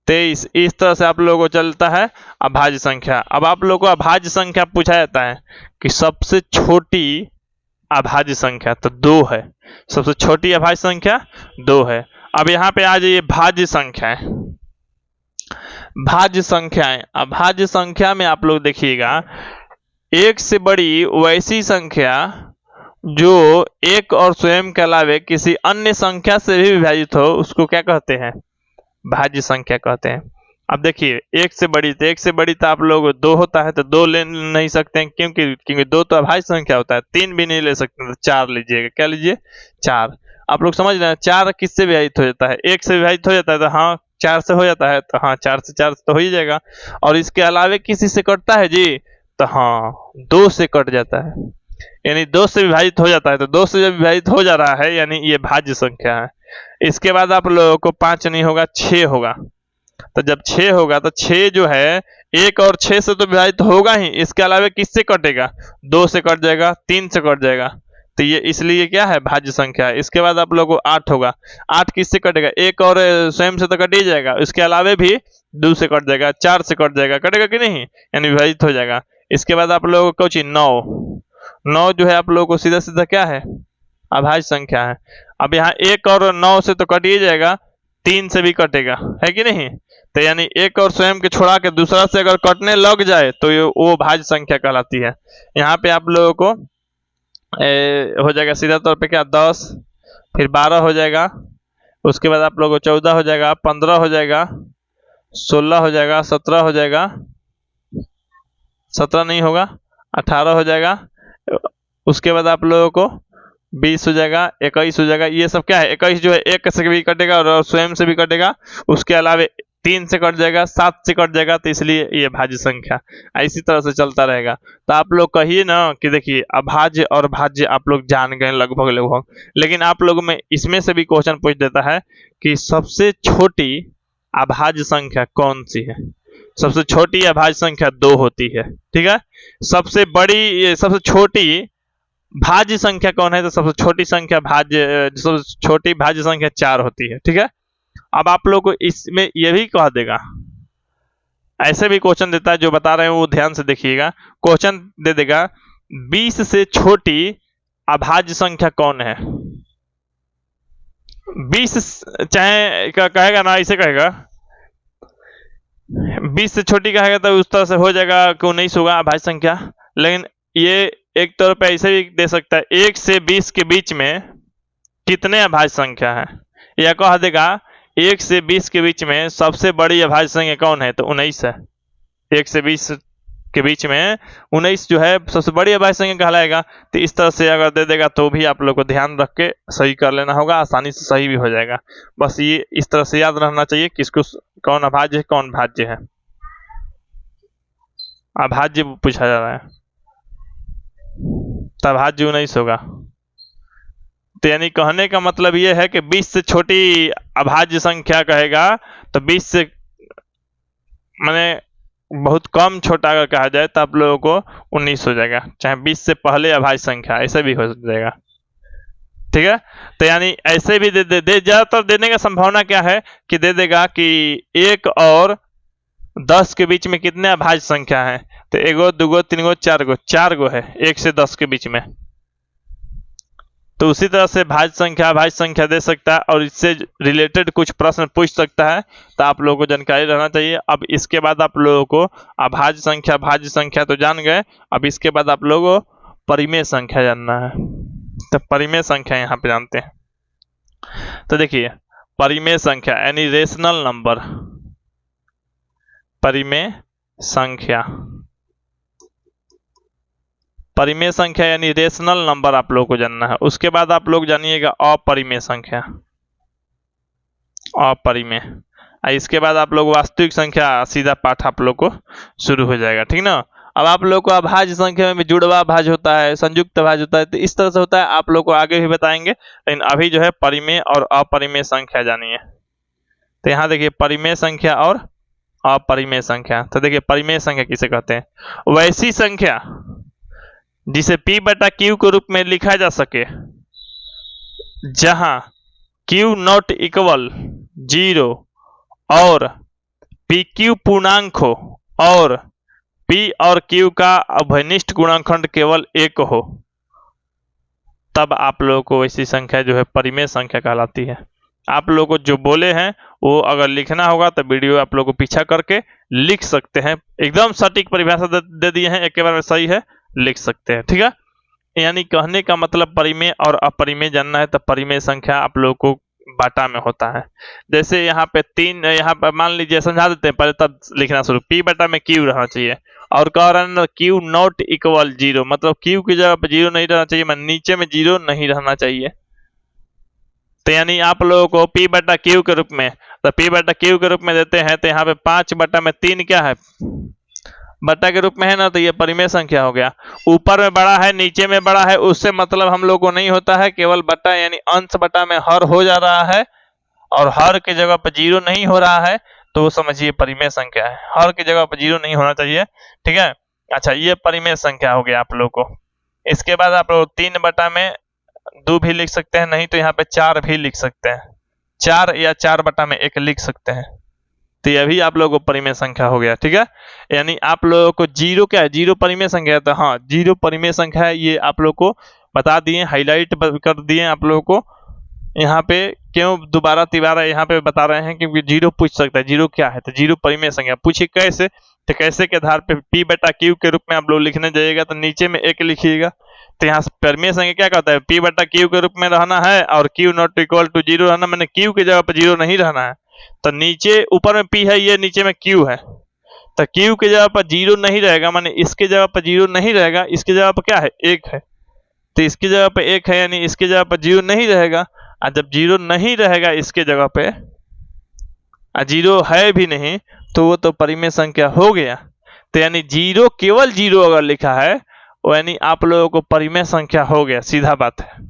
23, इस तरह से आप लोगों को चलता है अभाज्य संख्या। अब आप लोगों को अभाज्य संख्या पूछा जाता है कि सबसे छोटी अभाज्य संख्या तो 2 है, सबसे छोटी अभाज्य संख्या 2 है। अब यहाँ पे आ जाइए भाज्य संख्याएं, भाज्य संख्याएं, अभाज्य संख्या में आप लोग देखिएगा एक से बड़ी वैसी संख्या जो एक और स्वयं के अलावे किसी अन्य संख्या से भी विभाजित हो उसको क्या कहते हैं, भाज्य संख्या कहते हैं। अब देखिए एक से बड़ी तो आप लोग 2 होता है तो 2 ले नहीं सकते हैं, क्योंकि 2 तो अभाज्य संख्या होता है। 3 भी नहीं ले सकते तो 4 लीजिएगा। क्या लीजिए? 4। आप लोग समझ रहे हैं 4 किससे विभाजित हो जाता है? 1 से विभाजित हो जाता है तो हाँ 4 से हो जाता है, तो हाँ 4 से तो हो ही जाएगा। और इसके अलावे किसी से कटता है जी? तो हाँ 2 से कट जाता है, यानी 2 से विभाजित हो जाता है। तो 2 से जब विभाजित हो जा रहा है यानी ये भाज्य संख्या है। इसके बाद आप लोगों को 5 नहीं होगा, 6 होगा। तो जब 6 होगा तो 6 जो है 1 और 6 से तो विभाजित होगा ही, इसके अलावे किससे कटेगा? 2 से कट जाएगा, 3 से कट जाएगा, तो ये इसलिए क्या है? भाज्य संख्या है। इसके बाद आप लोगों को 8 होगा। 8 किससे कटेगा? 1 और स्वयं से तो कट ही जाएगा, इसके अलावे भी 2 से कट जाएगा, 4 से कट जाएगा, कटेगा कि नहीं? यानी विभाजित हो जाएगा। इसके बाद आप लोगों को 9 जो है आप लोगों को सीधा सीधा क्या है? अभाज्य संख्या है। अब यहाँ 1 और 9 से तो कट ही जाएगा, 3 से भी कटेगा, है कि नहीं? तो यानी 1 और स्वयं के छोड़ा के दूसरा से अगर कटने लग जाए तो ये वो भाज्य संख्या कहलाती है। यहाँ पे आप लोगों को हो जाएगा सीधा तौर पे क्या? 10, फिर 12 हो जाएगा, उसके बाद आप लोगों को 14 हो जाएगा, 15 हो जाएगा, 16 हो जाएगा, 17 हो जाएगा, 17 नहीं होगा, 18 हो जाएगा, उसके बाद आप लोगों को 20 हो जाएगा, 21 हो जाएगा। ये सब क्या है? 21 जो है 1 से भी कटेगा और स्वयं से भी कटेगा, उसके अलावे 3 से कट जाएगा, 7 से कट जाएगा, तो इसलिए ये भाज्य संख्या। इसी तरह से चलता रहेगा। तो आप लोग कहिए ना कि देखिए अभाज्य और भाज्य आप लोग जान गए लगभग, लेकिन आप लोगों में इसमें से भी क्वेश्चन पूछ देता है कि सबसे छोटी अभाज्य संख्या कौन सी है? सबसे छोटी अभाज्य संख्या 2 होती है, ठीक है। सबसे छोटी भाज्य संख्या कौन है? तो सबसे छोटी भाज्य संख्या 4 होती है, ठीक है। अब आप लोग को इसमें यह भी कह देगा, ऐसे भी क्वेश्चन देता है, जो बता रहे हैं वो ध्यान से देखिएगा। क्वेश्चन दे देगा 20 से छोटी अभाज्य संख्या कौन है? 20 चाहे कहेगा ना, ऐसे कहेगा 20 से छोटी कहेगा तो उस तरह से हो जाएगा कि 19 होगा अभाज्य संख्या। लेकिन ये एक तौर पे ऐसे भी दे सकता है 1 से 20 के बीच में कितने अभाज्य संख्या है, या कह देगा 1 से 20 के बीच में सबसे बड़ी अभाज्य संख्या कौन है? तो 19 है। 1 से 20 के बीच में 19 जो है सबसे बड़ी अभाज्य संख्या कहलाएगा। तो इस तरह से अगर दे देगा तो भी आप लोग को ध्यान रख के सही कर लेना होगा, आसानी से सही भी हो जाएगा। बस ये इस तरह से याद रहना चाहिए किसको कौन अभाज्य है कौन भाज्य है। अभाज्य पूछा जा रहा है, तब भाज्य 19 होगा। तो यानी कहने का मतलब ये है कि 20 से छोटी अभाज्य संख्या कहेगा तो 20 से माने बहुत कम छोटा अगर कहा जाए तो आप लोगों को 19 हो जाएगा, चाहे 20 से पहले अभाज्य संख्या, ऐसे भी हो जाएगा, ठीक है। तो यानी ऐसे भी दे ज्यादातर देने का संभावना क्या है कि दे देगा कि 1 और 10 के बीच में कितने अभाज्य संख्या है? तो 1 2 3 4 गो है 1 से 10 के बीच में। तो उसी तरह से भाज्य संख्या दे सकता है और इससे रिलेटेड कुछ प्रश्न पूछ सकता है, तो आप लोगों को जानकारी रहना चाहिए। अब इसके बाद आप लोगों को अभाज्य संख्या भाज्य संख्या तो जान गए, अब इसके बाद आप लोगों को परिमेय संख्या जानना है। तो परिमेय संख्या यहाँ पे जानते हैं। तो देखिए परिमेय संख्या यानी रेशनल नंबर, परिमेय संख्या यानी रेशनल नंबर आप लोगों को जानना है। उसके बाद आप लोग जानिएगा अपरिमेय संख्या, अपरिमेय। इसके बाद आप लोग वास्तविक संख्या, सीधा पाठ आप लोग को शुरू हो जाएगा, ठीक ना। अब आप लोग को अभाज्य संख्या में जुड़वा भाज्य होता है, संयुक्त भाज्य होता है, तो इस तरह से होता है, आप लोग को आगे भी बताएंगे। लेकिन अभी जो है परिमेय और अपरिमेय संख्या जानिए। तो यहाँ देखिए परिमेय संख्या और अपरिमेय संख्या। तो देखिए परिमेय संख्या किसे कहते हैं? वैसी संख्या जिसे P बटा Q के रूप में लिखा जा सके जहां Q नॉट इक्वल 0 और PQ पूर्णांक हो और P और Q का अभिनिष्ट गुणनखंड केवल 1 हो, तब आप लोगों को ऐसी संख्या जो है परिमेय संख्या कहलाती है। आप लोगों को जो बोले हैं वो अगर लिखना होगा तो वीडियो आप लोगों को पीछा करके लिख सकते हैं। एकदम सटीक परिभाषा दे दिए हैं, एक के बार में सही है, लिख सकते हैं, ठीक है। यानी कहने का मतलब परिमेय और अपरिमेय जानना है तो परिमेय संख्या आप लोगों को बाटा में होता है। जैसे यहाँ पे 3, यहाँ पर मान लीजिए समझा देते हैं पहले तब लिखना शुरू। p बटा में q रहना चाहिए और कह रहे हैं q नॉट इक्वल 0, मतलब q की जगह पे 0 नहीं रहना चाहिए, मतलब नीचे में 0 नहीं रहना चाहिए। तो यानी आप लोगों को p बटा q के रूप में, तो p बटा q के रूप में देते हैं, तो यहाँ पे 5 बटा में 3 क्या है, बटा के रूप में है ना, तो ये परिमेय संख्या हो गया। ऊपर में बड़ा है नीचे में बड़ा है, उससे मतलब हम लोग को नहीं होता है, केवल बटा यानी अंश बटा में हर हो जा रहा है और हर की जगह पर 0 नहीं हो रहा है, तो वो समझिए परिमेय संख्या है। हर की जगह पर 0 नहीं होना चाहिए, ठीक है। अच्छा, ये परिमेय संख्या हो गया आप लोग को। इसके बाद आप लोग 3 बटा में 2 भी लिख सकते हैं, नहीं तो यहाँ पे 4 भी लिख सकते हैं, 4 या 4 बटा में 1 लिख सकते हैं। तो यह भी आप लोगों को परिमेय संख्या हो गया, ठीक है। यानी आप लोगों को 0 क्या है, 0 परिमेय संख्या है, तो हाँ 0 परिमेय संख्या है, ये आप लोग को बता दिए, हाईलाइट कर दिए आप लोगों को। यहाँ पे क्यों दोबारा तिबारा यहाँ पे बता रहे हैं, क्योंकि 0 पूछ सकता है, 0 क्या है, तो 0 परिमेय संख्या। पूछिए कैसे, तो कैसे के आधार पे p बटा q के रूप में आप लोग लिखने जाइएगा तो नीचे में 1 लिखिएगा। तो यहाँ परिमेय संख्या क्या कहता है, p बटा q के रूप में रहना है और q नॉट इक्वल टू 0 रहना, मैंने q की जगह पर 0 नहीं रहना है। तो नीचे ऊपर में p है, ये नीचे में q है, तो q की जगह पर 0 नहीं रहेगा, माने इसके जगह पर 0 नहीं रहेगा, इसकी जगह पर क्या है 1 है, तो इसकी जगह पे 1 है, यानी इसकी जगह पर 0 नहीं रहेगा। और जब 0 नहीं रहेगा इसके जगह पे, 0 है भी नहीं, तो वो तो परिमेय संख्या हो गया। तो यानी 0 केवल 0 अगर लिखा है वो यानी आप लोगों को परिमेय संख्या हो गया, सीधा बात है।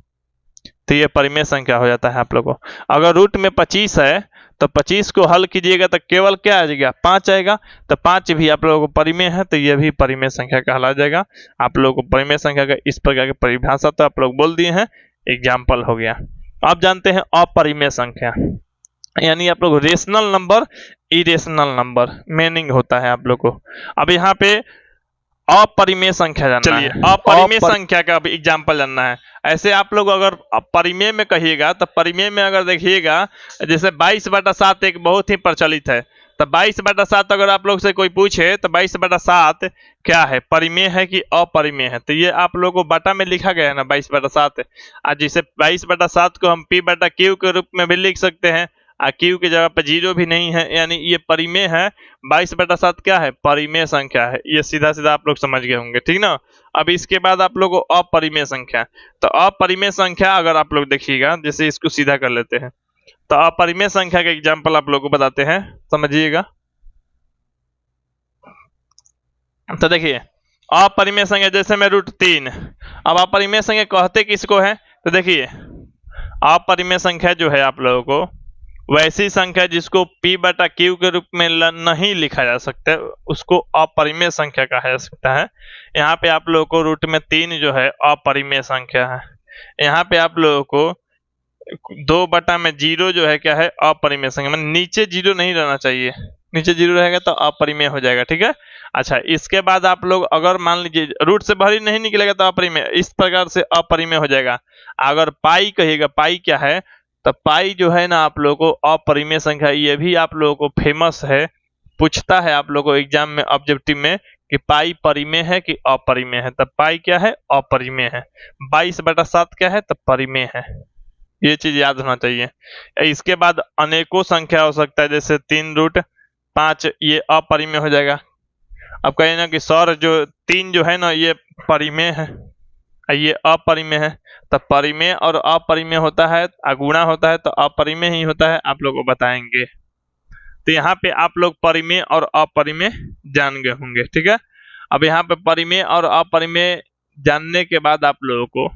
तो ये परिमेय संख्या हो जाता है आप लोगों को। अगर रूट में 25 है तो 25 को हल कीजिएगा तो केवल क्या आ जाएगा, 5 आएगा, तो 5 भी आप लोगों को परिमेय है, तो यह भी परिमेय संख्या कहला जाएगा। आप लोगों को परिमेय संख्या का इस प्रकार की परिभाषा तो आप लोग बोल दिए हैं, एग्जाम्पल हो गया। अब जानते हैं अपरिमेय संख्या, यानी आप लोग rational number, irrational number meaning होता है आप लोग को। अब यहाँ पे अपरिमेय संख्या जानना है, अपरिमेय संख्या का भी एग्जाम्पल जानना है। ऐसे आप लोग अगर परिमेय में कहिएगा तो परिमेय में अगर देखिएगा, जैसे 22/7 एक बहुत ही प्रचलित है, तो 22/7 अगर आप लोग से कोई पूछे तो 22/7 क्या है, परिमेय है कि अपरिमेय है, तो ये आप लोग को बटा में लिखा गया है ना 22/7। और जिसे 22/7 को हम p बटा q के रूप में भी लिख सकते हैं, और q की जगह पर 0 भी नहीं है, यानी ये परिमेय है। 22/7 क्या है, परिमेय संख्या है, ये सीधा सीधा आप लोग समझ गए होंगे, ठीक ना। अब इसके बाद आप लोग को अपरिमेय संख्या, तो अपरिमेय संख्या अगर आप लोग देखिएगा, जैसे इसको सीधा कर लेते हैं, तो अपरिमेय संख्या का एग्जाम्पल आप लोग को बताते हैं, समझिएगा। तो देखिए अपरिमेय संख्या जैसे में √3, अब अपरिमेय संख्या कहते किसको है, तो देखिए अपरिमेय संख्या जो है आप लोगों को वैसी संख्या जिसको p बटा q के रूप में नहीं लिखा जा सकता, उसको अपरिमेय संख्या कहा जा सकता है। यहाँ पे आप लोगों को √3 जो है अपरिमेय संख्या है। यहाँ पे आप लोगों को 2/0 जो है क्या है, अपरिमेय संख्या, मतलब नीचे 0 नहीं रहना चाहिए, नीचे 0 रहेगा तो अपरिमेय हो जाएगा, ठीक है। अच्छा, इसके बाद आप लोग अगर मान लीजिए रूट से बाहर ही नहीं निकलेगा तो अपरिमेय, इस प्रकार से अपरिमेय हो जाएगा। अगर पाई कहिएगा, पाई क्या है, तो पाई जो है ना आप लोगों को अपरिमेय संख्या, ये भी आप लोगों को फेमस है, पूछता है आप लोगों को एग्जाम में ऑब्जेक्टिव में कि पाई परिमेय है कि अपरिमेय है, तब पाई क्या है, अपरिमेय है। 22/7 क्या है, तब परिमेय है, ये चीज याद होना चाहिए। इसके बाद अनेकों संख्या हो सकता है, जैसे 3√5 ये अपरिमेय हो जाएगा। अब कहें ना कि सर जो 3 जो है ना ये परिमेय है, ये अपरिमेय है, तब परिमेय और अपरिमेय होता है, अगुणा होता है तो अपरिमेय ही होता है, आप लोग को बताएंगे। तो यहाँ पे आप लोग परिमेय और अपरिमेय जान गए होंगे, ठीक है। अब यहाँ पे परिमेय और अपरिमेय जानने के बाद आप लोगों को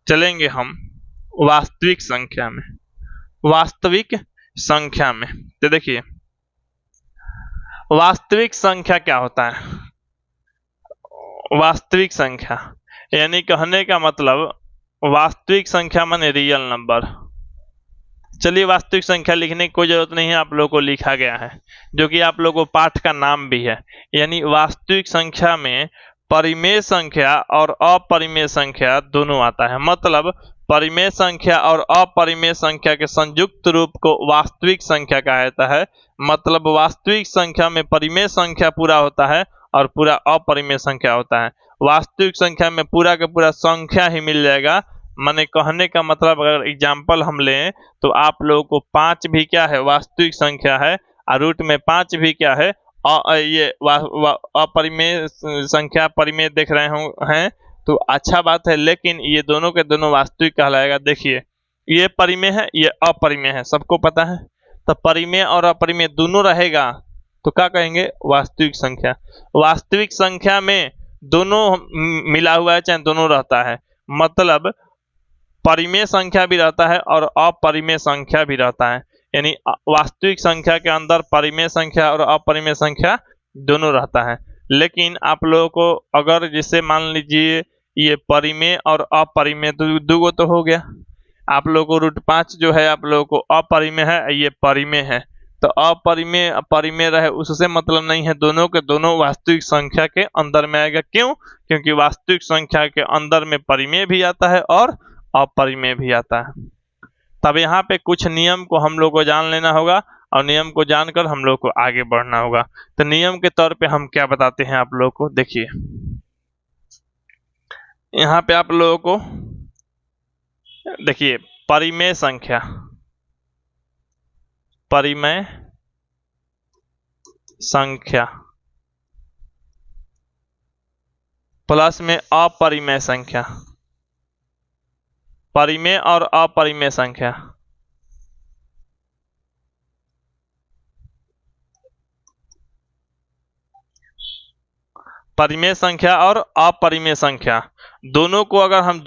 चलेंगे हम वास्तविक संख्या में। वास्तविक संख्या में तो देखिए वास्तविक संख्या क्या होता है, वास्तविक संख्या यानी कहने का मतलब वास्तविक संख्या माने रियल नंबर। चलिए वास्तविक संख्या लिखने की कोई जरूरत नहीं है, आप लोगों को लिखा गया है, जो कि आप लोगों को पाठ का नाम भी है। यानी वास्तविक संख्या में परिमेय संख्या और अपरिमेय संख्या दोनों आता है, मतलब परिमेय संख्या और अपरिमेय संख्या के संयुक्त रूप को वास्तविक संख्या कहा जाता है। मतलब वास्तविक संख्या में परिमेय संख्या पूरा होता है और पूरा अपरिमेय संख्या होता है। वास्तविक संख्या में पूरा का पूरा संख्या ही मिल जाएगा, माने कहने का मतलब अगर एग्जाम्पल हम लें तो आप लोगों को 5 भी क्या है, वास्तविक संख्या है, और रूट में 5 भी क्या है, ये अपरिमेय संख्या, परिमेय देख रहे हैं तो अच्छा बात है, लेकिन ये दोनों के दोनों वास्तविक कहलाएगा। देखिए ये परिमेय है, ये अपरिमेय है, सबको पता है। तो परिमेय और अपरिमेय दोनों रहेगा तो क्या कहेंगे, वास्तविक संख्या। वास्तविक संख्या में दोनों मिला हुआ है, चाहे दोनों रहता है, मतलब परिमेय संख्या भी रहता है और अपरिमेय संख्या भी रहता है। यानी वास्तविक संख्या के अंदर परिमेय संख्या और अपरिमेय संख्या दोनों रहता है। लेकिन आप लोगों को अगर जैसे मान लीजिए ये परिमेय और अपरिमेय तो दो तो हो गया, आप लोगों को रूट 5 जो है आप लोगों को अपरिमेय है, ये परिमेय है। तो अपरिमेय परिमेय रहे उससे मतलब नहीं है, दोनों के दोनों वास्तविक संख्या के अंदर में आएगा। क्यों? क्योंकि वास्तविक संख्या के अंदर में परिमेय भी आता है और अपरिमेय भी आता है। तब यहाँ पे कुछ नियम को हम लोग को जान लेना होगा और नियम को जानकर हम लोग को आगे बढ़ना होगा। तो नियम के तौर पे हम क्या बताते हैं आप लोग को, देखिए यहाँ पे आप लोगों को देखिए परिमेय संख्या, परिमेय संख्या प्लस में अपरिमेय संख्या, परिमेय और अपरिमेय संख्या, परिमेय संख्या और अपरिमेय संख्या दोनों को अगर हम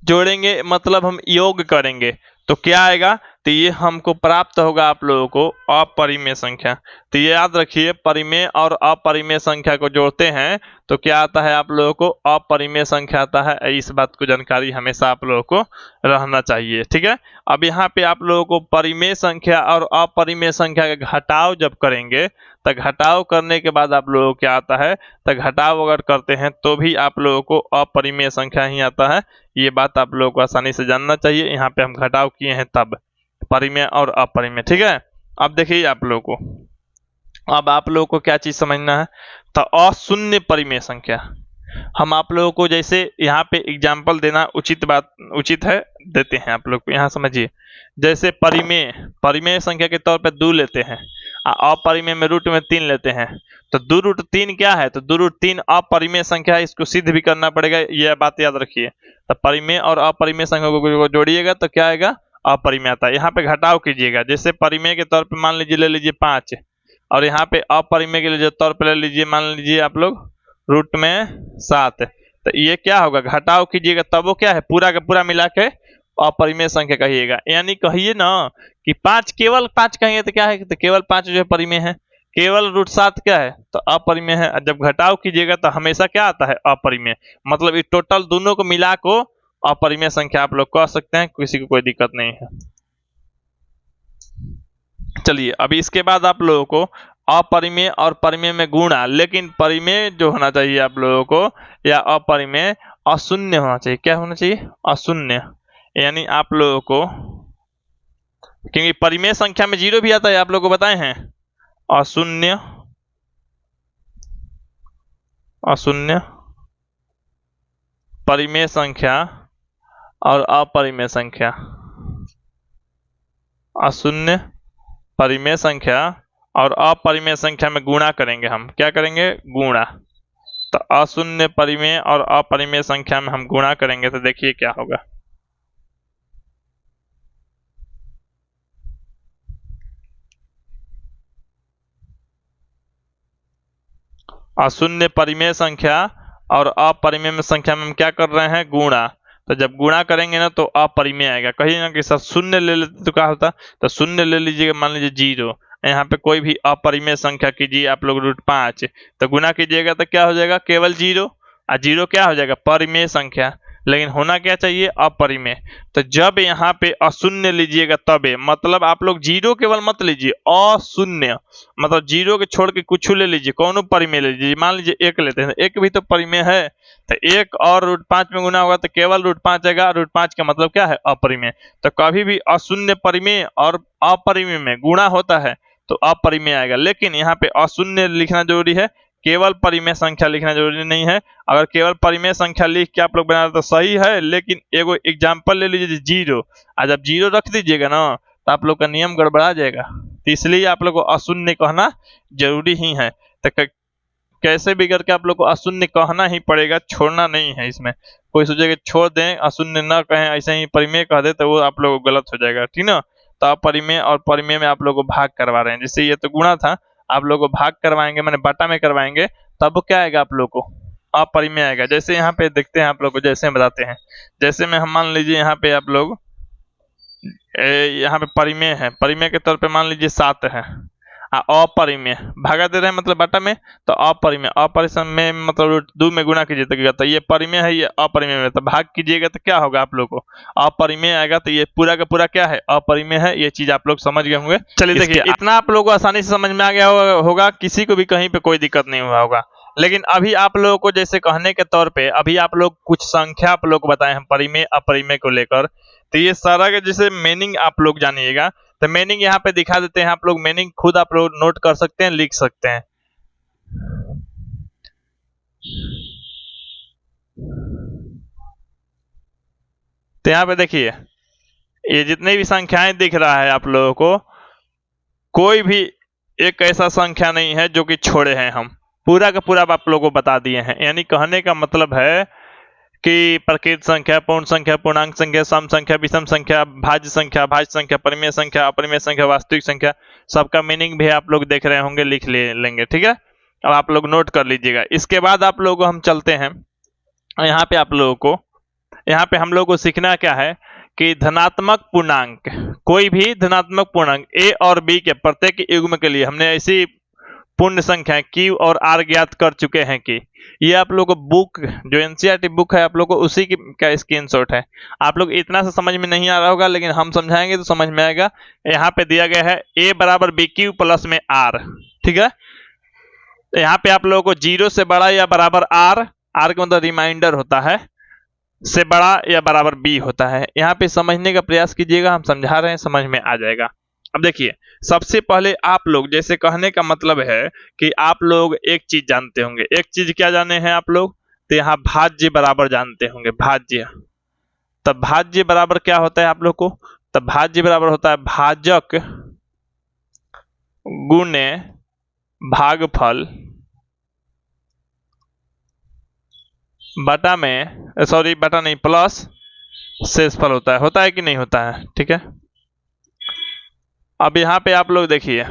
जोड़ेंगे मतलब हम योग करेंगे तो क्या आएगा, तो ये हमको प्राप्त होगा आप लोगों को अपरिमेय संख्या। तो ये याद रखिए, परिमेय और अपरिमेय संख्या को जोड़ते हैं तो क्या आता है, आप लोगों को अपरिमेय संख्या आता है। इस बात को जानकारी हमेशा आप लोगों को रहना चाहिए, ठीक है। अब यहाँ पे आप लोगों को परिमेय संख्या और अपरिमेय संख्या का घटाव जब करेंगे तो घटाव करने के बाद आप लोगों को क्या आता है, तो घटाव अगर करते हैं तो भी आप लोगों को अपरिमेय संख्या ही आता है। ये बात आप लोगों को आसानी से जानना चाहिए। यहाँ पे हम घटाव किए हैं तब परिमेय और अपरिमेय, ठीक है। अब देखिए आप लोगों को, अब आप लोगों को क्या चीज समझना है, तो अशून्य परिमेय संख्या। हम आप लोगों को जैसे यहाँ पे एग्जाम्पल देना उचित है, देते हैं आप लोग को। यहाँ समझिए, जैसे परिमेय संख्या के तौर पे 2 लेते हैं, अपरिमेय में रूट में 3 लेते हैं। तो 2 रूट 3 क्या है, तो 2 रूट 3 अपरिमेय संख्या है, इसको सिद्ध भी करना पड़ेगा, यह बात याद रखिए। तो परिमेय और अपरिमेय संख्या को जोड़िएगा तो क्या आएगा, अपरिमेय आता है। यहाँ पे घटाव कीजिएगा, जैसे परिमेय के तौर पे मान लीजिए ले लीजिए 5, और यहाँ पे अपरिमेय के लिए तौर पे ले लीजिए, मान लीजिए आप लोग रूट में 7। तो ये क्या होगा, घटाव कीजिएगा तब वो क्या है, पूरा का पूरा मिला के अपरिमेय संख्या कहिएगा। यानी कहिए ना कि 5 केवल 5 कहेंगे तो क्या है, तो केवल 5 जो है परिमेय है, केवल रूट 7 क्या है, तो अपरिमेय है। जब घटाव कीजिएगा तो हमेशा क्या आता है, अपरिमेय। मतलब ये टोटल दोनों को मिला को अपरिमेय संख्या आप लोग कह सकते हैं, किसी को कोई दिक्कत नहीं है। चलिए अभी इसके बाद आप लोगों को अपरिमेय और परिमेय में गुणा, लेकिन परिमेय जो होना चाहिए आप लोगों को या अपरिमेय अशून्य होना चाहिए। क्या होना चाहिए, अशून्य। यानी आप लोगों को, क्योंकि परिमेय संख्या में 0 भी आता है, आप लोगों को बताए हैं। अशून्य, अशून्य परिमेय संख्या और अपरिमेय संख्या, अशून्य परिमेय संख्या और अपरिमेय संख्या में गुणा करेंगे। हम क्या करेंगे, गुणा। तो अशून्य परिमेय और अपरिमेय संख्या में हम गुणा करेंगे तो देखिए क्या होगा, अशून्य परिमेय संख्या और अपरिमेय संख्या में हम क्या कर रहे हैं, गुणा। तो जब गुणा करेंगे ना तो अपरिमेय आएगा। कहिए ना कि सर शून्य ले लेते तो क्या होता, तो शून्य ले लीजिएगा, मान लीजिए 0। यहाँ पे कोई भी अपरिमेय संख्या कीजिए आप लोग रूट 5, तो गुणा कीजिएगा तो क्या हो जाएगा, केवल 0। और 0 क्या हो जाएगा, परिमेय संख्या, लेकिन होना क्या चाहिए, अपरिमेय। तो जब यहाँ पे अशून्य लीजिएगा तबे, मतलब आप लोग 0 केवल मत लीजिए, अशून्य मतलब 0 के छोड़ के कुछ ले लीजिए, कौन परिमेय ले लीजिए। मान लीजिए 1 लेते हैं, 1 भी तो परिमेय है। तो 1 और रूट 5 में गुना होगा तो केवल रूट 5 आएगा। रूट 5 का मतलब क्या है, अपरिमेय। तो कभी भी अशून्य परिमेय और अपरिमेय में गुणा होता है तो अपरिमेय आएगा, लेकिन यहाँ पे अशून्य लिखना जरूरी है, केवल परिमेय संख्या लिखना जरूरी नहीं है। अगर केवल परिमेय संख्या लिख के आप लोग बना तो सही है, लेकिन एगो एग्जाम्पल ले लीजिए जीरो। आज आप जीरो रख दीजिएगा ना तो आप लोग का नियम गड़बड़ा जाएगा, तो इसलिए आप लोग को अशून्य कहना जरूरी ही है। तो कैसे भी करके आप लोग को अशून्य कहना ही पड़ेगा, छोड़ना नहीं है। इसमें कोई सोचेगा छोड़ दें, अशून्य ना कहें, ऐसे ही परिमेय कह दे तो वो आप लोग को गलत हो जाएगा, ठीक ना। तो अपरिमेय और परिमेय में आप लोग को भाग करवा रहे हैं। जैसे ये तो गुणा था, आप लोग को भाग करवाएंगे, मैंने बटा में करवाएंगे, तब क्या आएगा आप लोग को अपरिमेय आएगा। जैसे यहाँ पे देखते हैं आप लोग को, जैसे हम बताते हैं, जैसे में हम मान लीजिए यहाँ पे आप लोग यहाँ पे परिमेय है, परिमेय के तौर पे मान लीजिए 7 है। अपरिमेय भागा दे रहे हैं मतलब बटा में, तो अपरिमेय, अपरिमेय मतलब 2 में गुणा कीजिए तो ये परिमेय है, ये अपरिमेय है, तो भाग कीजिएगा तो क्या होगा आप लोग को अपरिमेय आएगा। तो ये पूरा का पूरा क्या है, अपरिमेय है। ये चीज आप लोग समझ गए होंगे। चलिए देखिए, इतना आप लोगों को आसानी से समझ में आ गया होगा, किसी को भी कहीं पे कोई दिक्कत नहीं हुआ होगा। लेकिन अभी आप लोगों को जैसे कहने के तौर पे अभी आप लोग कुछ संख्या आप लोग को बताए हैं परिमेय अपरिमेय को लेकर, तो ये सारा का जैसे मीनिंग आप लोग जानिएगा। तो मीनिंग यहाँ पे दिखा देते हैं, आप लोग मीनिंग खुद आप लोग नोट कर सकते हैं, लिख सकते हैं। तो यहाँ पे देखिए, ये जितने भी संख्याएं दिख रहा है आप लोगों को, कोई भी एक ऐसा संख्या नहीं है जो कि छोड़े हैं। हम पूरा का पूरा आप लोगों को बता दिए हैं। यानी कहने का मतलब है कि प्रकृत संख्या, पूर्ण संख्या, पूर्णांक संख्या, सम संख्या, विषम संख्या, भाज्य संख्या, परिमेय संख्या, अपरिमेय संख्या, वास्तविक संख्या, सबका मीनिंग भी आप लोग देख रहे होंगे, लिख लेंगे, ठीक है। अब आप लोग नोट कर लीजिएगा। इसके बाद आप लोगों को हम चलते हैं यहाँ पे, आप लोगों को यहाँ पे हम लोग को सीखना क्या है कि धनात्मक पूर्णांक, कोई भी धनात्मक पूर्णांक ए और बी के प्रत्येक युग्म के लिए हमने ऐसी पूर्ण संख्या Q और R ज्ञात कर चुके हैं कि ये आप लोग को बुक, जो NCERT बुक है, आप लोग को उसी की का स्क्रीनशॉट है। आप लोग इतना से समझ में नहीं आ रहा होगा, लेकिन हम समझाएंगे तो समझ में आएगा। यहाँ पे दिया गया है A बराबर BQ प्लस में R, ठीक है। यहाँ पे आप लोगों को 0 से बड़ा या बराबर R, R का मतलब रिमाइंडर होता है, से बड़ा या बराबर B होता है। यहाँ पे समझने का प्रयास कीजिएगा, हम समझा रहे हैं, समझ में आ जाएगा। अब देखिए, सबसे पहले आप लोग, जैसे कहने का मतलब है कि आप लोग एक चीज जानते होंगे। एक चीज क्या जाने हैं आप लोग, तो यहाँ भाज्य बराबर जानते होंगे, भाज्य। तब भाज्य बराबर क्या होता है आप लोग को, तब भाज्य बराबर होता है भाजक गुणे भागफल बटा में, सॉरी बटा नहीं, प्लस शेषफल होता है कि नहीं होता है, ठीक है। अब यहाँ पे आप लोग देखिए,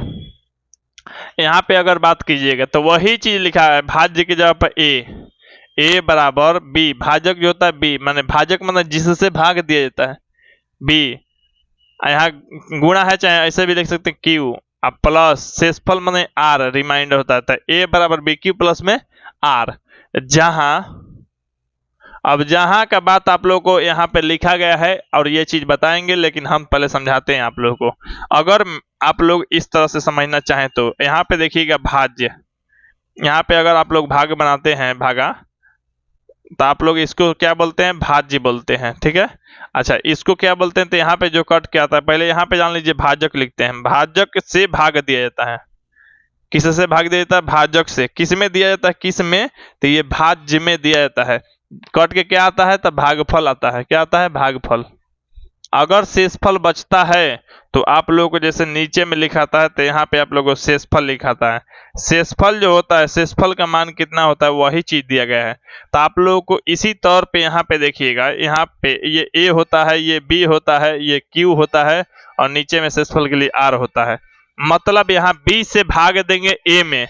यहाँ पे अगर बात कीजिएगा तो वही चीज लिखा है, भाज्य की जगह पर ए बराबर बी, भाजक जो होता है बी, माने भाजक मतलब जिससे भाग दिया जाता है बी। यहाँ गुणा है, चाहे ऐसे भी लिख सकते हैं क्यू, अब प्लस शेषफल माने आर, रिमाइंडर होता है ए बराबर बी क्यू प्लस में आर। जहां का बात आप लोगों को यहाँ पे लिखा गया है, और ये चीज बताएंगे, लेकिन हम पहले समझाते हैं आप लोगों को। अगर आप लोग इस तरह से समझना चाहें तो यहाँ पे देखिएगा भाज्य, यहाँ पे अगर आप लोग भाग बनाते हैं, भागा, तो आप लोग इसको क्या बोलते हैं, भाज्य बोलते हैं, ठीक है। अच्छा, इसको क्या बोलते हैं, तो यहाँ पे जो कट क्या आता है, पहले यहाँ पे जान लीजिए भाजक लिखते हैं। भाजक से भाग दिया जाता है, किससे भाग दिया जाता है, भाजक से। किस में दिया जाता है, किस में, तो ये भाज्य में दिया जाता है। कट के क्या आता है, तब भागफल आता है। क्या आता है, भागफल। अगर शेषफल बचता है तो आप लोगों को जैसे नीचे में लिखाता है, तो यहाँ पे आप लोगों को शेषफल लिखाता है। शेषफल जो होता है, शेषफल का मान कितना होता है, वही चीज दिया गया है। तो आप लोगों को इसी तौर पे यहाँ पे देखिएगा, यहाँ पे ये ए होता है, ये बी होता है, ये क्यू होता है, और नीचे में शेषफल के लिए आर होता है। मतलब यहाँ बी से भाग देंगे ए में,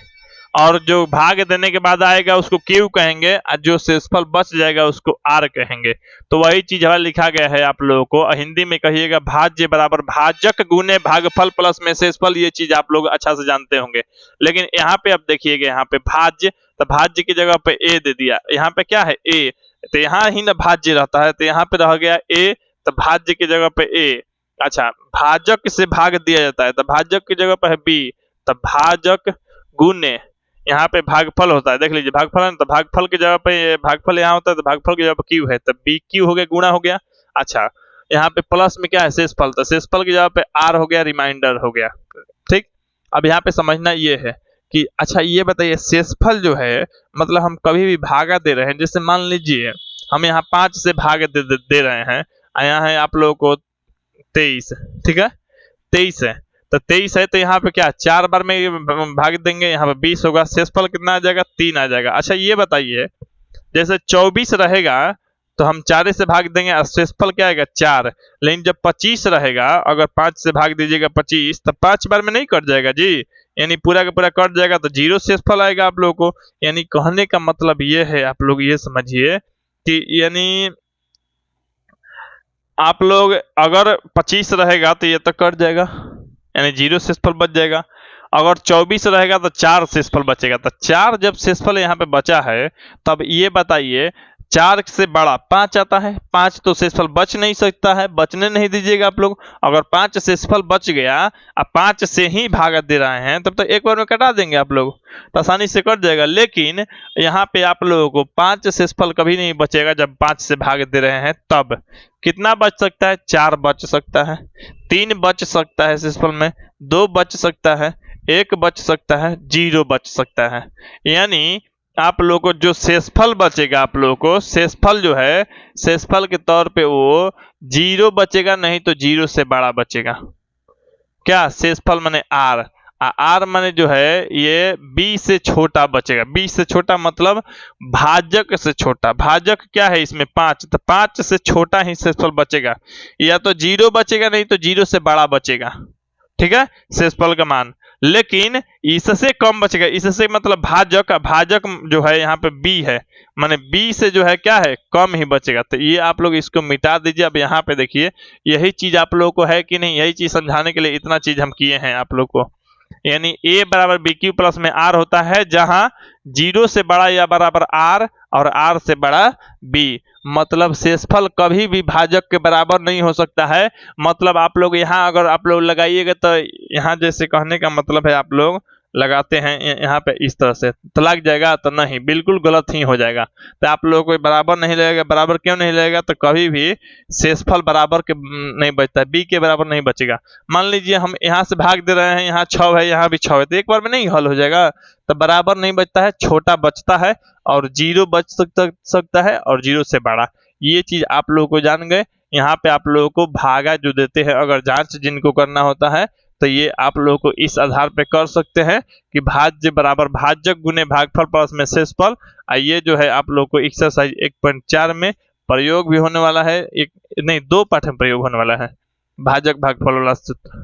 और जो भाग देने के बाद आएगा उसको क्यू कहेंगे, और जो शेषफल बच जाएगा उसको आर कहेंगे। तो वही चीज है लिखा गया है। आप लोगों को हिंदी में कहिएगा भाज्य बराबर भाजक गुने भागफल प्लस में शेषफल। ये चीज आप लोग अच्छा से जानते होंगे। लेकिन यहाँ पे अब देखिएगा, यहाँ पे भाज्य, तो भाज्य की जगह पे ए दे दिया, यहाँ पे क्या है ए, तो यहाँ ही ना भाज्य रहता है, तो यहाँ पे रह गया ए, तो भाज्य की जगह पे ए। अच्छा, भाजक से भाग दिया जाता है, तो भाजक की जगह पे है बी, तो भाजक गुने, यहाँ पे भागफल होता है, देख लीजिए भागफल है, तो भागफल की जगह पे भागफल यहाँ होता है, तो भागफल की जगह पे क्यू है, तो बी क्यू हो गया, गुणा हो गया। अच्छा, यहाँ पे प्लस में क्या है, शेषफल, तो शेषफल की जगह पे आर हो गया, रिमाइंडर हो गया, ठीक। अब यहाँ पे समझना ये है कि अच्छा ये बताइए शेषफल जो है मतलब हम कभी भी भागा दे रहे हैं, जैसे मान लीजिए हम यहाँ 5 से भाग दे रहे हैं, यहाँ है आप लोगों को 23, ठीक है 23 है, तो 23 है तो यहाँ पे क्या 4 बार में भाग देंगे, यहाँ पे 20 होगा, शेषफल कितना आ जाएगा 3 आ जाएगा। अच्छा ये बताइए जैसे 24 रहेगा तो हम 4 से भाग देंगे और शेषफल क्या आएगा 4, लेकिन जब 25 रहेगा अगर 5 से भाग दीजिएगा 25 तो 5 बार में नहीं कट जाएगा जी, यानी पूरा का पूरा कट जाएगा तो 0 शेषफल आएगा आप लोगों को। यानी कहने का मतलब ये है, आप लोग ये समझिए कि यानी आप लोग अगर 25 रहेगा तो ये तो कट जाएगा यानी 0 शेषफल बच जाएगा, अगर 24 रहेगा तो 4 शेषफल बचेगा, तो 4 जब शेषफल यहाँ पे बचा है तब ये बताइए 4 से बड़ा 5 आता है, 5 तो शेषफल बच नहीं सकता है, बचने नहीं दीजिएगा आप लोग। अगर 5 शेषफल बच गया अब 5 से ही भाग दे रहे हैं तब तो एक बार में कटा देंगे आप लोग तो आसानी से कट जाएगा। लेकिन यहाँ पे आप लोगों को 5 शेषफल कभी नहीं बचेगा, जब 5 से भाग दे रहे हैं तब कितना बच सकता है 4 बच सकता है, 3 बच सकता है शेषफल में, 2 बच सकता है, 1 बच सकता है, 0 बच सकता है। यानी आप लोगों को जो शेषफल बचेगा आप लोगों को शेषफल जो है शेषफल के तौर पे वो 0 बचेगा, नहीं तो 0 से बड़ा बचेगा। क्या शेषफल माने आर, आर माने जो है ये बी से छोटा बचेगा, बी से छोटा मतलब भाजक से छोटा, भाजक क्या है इसमें 5, तो 5 से छोटा ही शेषफल बचेगा, या तो 0 बचेगा नहीं तो 0 से बड़ा बचेगा, ठीक है शेषफल का मान। लेकिन इससे कम बचेगा, इससे मतलब भाजक, भाजक जो है यहाँ पे बी है माने बी से जो है क्या है कम ही बचेगा, तो ये आप लोग इसको मिटा दीजिए। अब यहाँ पे देखिए यही चीज आप लोगों को है कि नहीं, यही चीज समझाने के लिए इतना चीज हम किए हैं आप लोग को। यानी a बराबर बी क्यू प्लस में r होता है जहां 0 से बड़ा या बराबर r और r से बड़ा b, मतलब शेषफल कभी भी भाजक के बराबर नहीं हो सकता है। मतलब आप लोग यहाँ अगर आप लोग लगाइएगा तो यहाँ जैसे कहने का मतलब है आप लोग लगाते हैं यहाँ पे इस तरह से तो लग जाएगा, तो नहीं बिल्कुल गलत ही हो जाएगा। तो आप लोगों को बराबर नहीं लगेगा, बराबर क्यों नहीं लगेगा तो कभी भी शेषफल बराबर के नहीं बचता, बी के बराबर नहीं बचेगा। मान लीजिए हम यहाँ से भाग दे रहे हैं, यहाँ 6 है यहाँ भी 6 है, तो एक बार में नहीं हल हो जाएगा, तो बराबर नहीं बचता है, छोटा बचता है और 0 बच सकता है और 0 से बड़ा। ये चीज आप लोगों को जान गए। यहाँ पे आप लोगों को भागा जो देते हैं अगर जांच जिनको करना होता है तो ये आप लोगों को इस आधार पे कर सकते हैं कि भाज्य बराबर भाजक गुने भागफल प्लस में शेषफल। ये जो है आप लोगों को एक्सरसाइज 1.4 में प्रयोग भी होने वाला है, एक नहीं 2 पाठ में प्रयोग होने वाला है भाजक भागफल वाला सूत्र,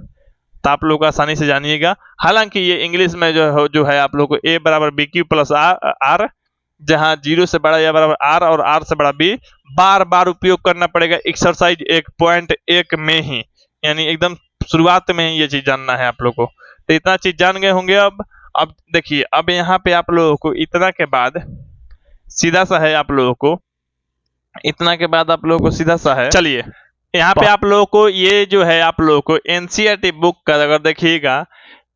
तो आप लोग आसानी से जानिएगा। हालांकि ये इंग्लिश में जो है आप लोग को a बराबर बी क्यू प्लस आर, जहां 0 से बड़ा या बराबर आर और आर से बड़ा बी बार बार उपयोग करना पड़ेगा एक्सरसाइज 1.1 में ही, यानी एकदम शुरुआत में ही ये चीज जानना है आप लोग को। तो इतना चीज जान गए होंगे। अब देखिए अब यहाँ पे आप लोगों को इतना के बाद सीधा सा है आप लोगों को, इतना के बाद आप लोगों को सीधा सा है, चलिए यहाँ पे आप लोगों को ये जो है आप लोगों को एनसीईआरटी बुक का अगर देखिएगा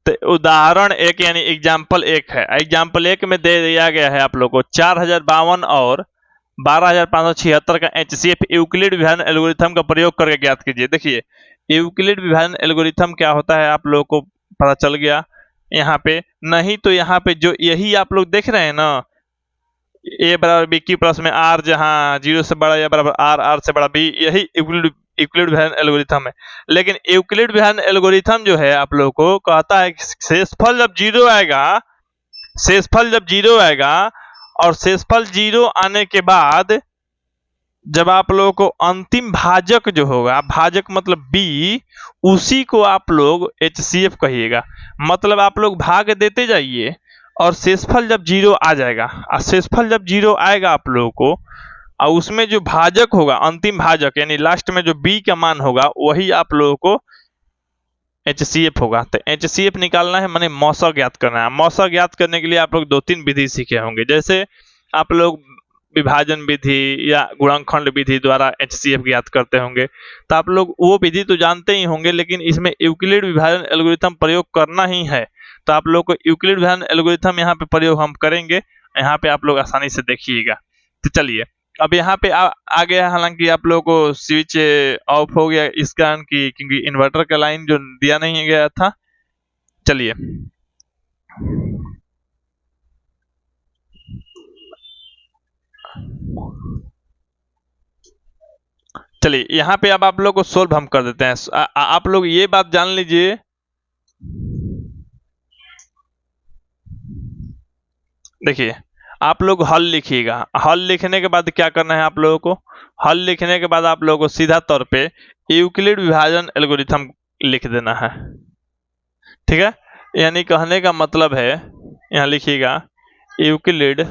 तो उदाहरण 1 यानी एग्जाम्पल 1 है, एग्जाम्पल 1 में दे दिया गया है आप लोगों को 4052 और 12576 का एचसीएफ यूक्लिड विभाजन एल्गोरिथम का प्रयोग करके ज्ञात कीजिए। देखिए यूक्लिड विभाजन एल्गोरिथम क्या होता है आप लोगों को पता चल गया यहाँ पे, नहीं तो यहाँ पे जो यही आप लोग देख रहे हैं ना a बराबर बी क्यू प्लस में r, जहां 0 से बड़ा या बराबर r, r से बड़ा b, यही यूक्लिड विभाजन एल्गोरिथम है। लेकिन यूक्लिड विभाजन एल्गोरिथम जो है आप लोगों को कहता है शेषफल जब 0 आएगा, शेषफल जब 0 आएगा और शेषफल 0 आने के बाद जब आप लोगों को अंतिम भाजक जो होगा, भाजक मतलब b, उसी को आप लोग HCF कहिएगा। मतलब आप लोग भाग देते जाइए और शेषफल जब 0 आ जाएगा, और शेषफल जब 0 आएगा आप लोगों को और उसमें जो भाजक होगा अंतिम भाजक यानी लास्ट में जो b का मान होगा वही आप लोगों को HCF होगा। तो HCF निकालना है माने मौसा ज्ञात करना है। मौसा ज्ञात करने के लिए आप लोग 2-3 विधि सीखे होंगे, जैसे आप लोग विभाजन विधि या गुणनखंड विधि द्वारा HCF ज्ञात करते होंगे, तो आप लोग वो विधि तो जानते ही होंगे, लेकिन इसमें यूक्लिड विभाजन एल्गोरिथम प्रयोग करना ही है। तो आप लोग को यूक्लिड विभाजन एल्गोरिथम यहाँ पे प्रयोग हम करेंगे, यहाँ पे आप लोग आसानी से देखिएगा। तो चलिए अब यहाँ पे आ गया, हालांकि आप लोगों को स्विच ऑफ हो गया इस कारण की क्योंकि इन्वर्टर का लाइन जो दिया नहीं गया था। चलिए चलिए यहाँ पे अब आप लोग को सोल्व हम कर देते हैं। आप लोग ये बात जान लीजिए, देखिए आप लोग हल लिखिएगा। हल लिखने के बाद क्या करना है आप लोगों को, हल लिखने के बाद आप लोगों को सीधा तौर पे यूक्लिड विभाजन एल्गोरिथम लिख देना है, ठीक है। यानी कहने का मतलब है, यहाँ लिखिएगा यूक्लिड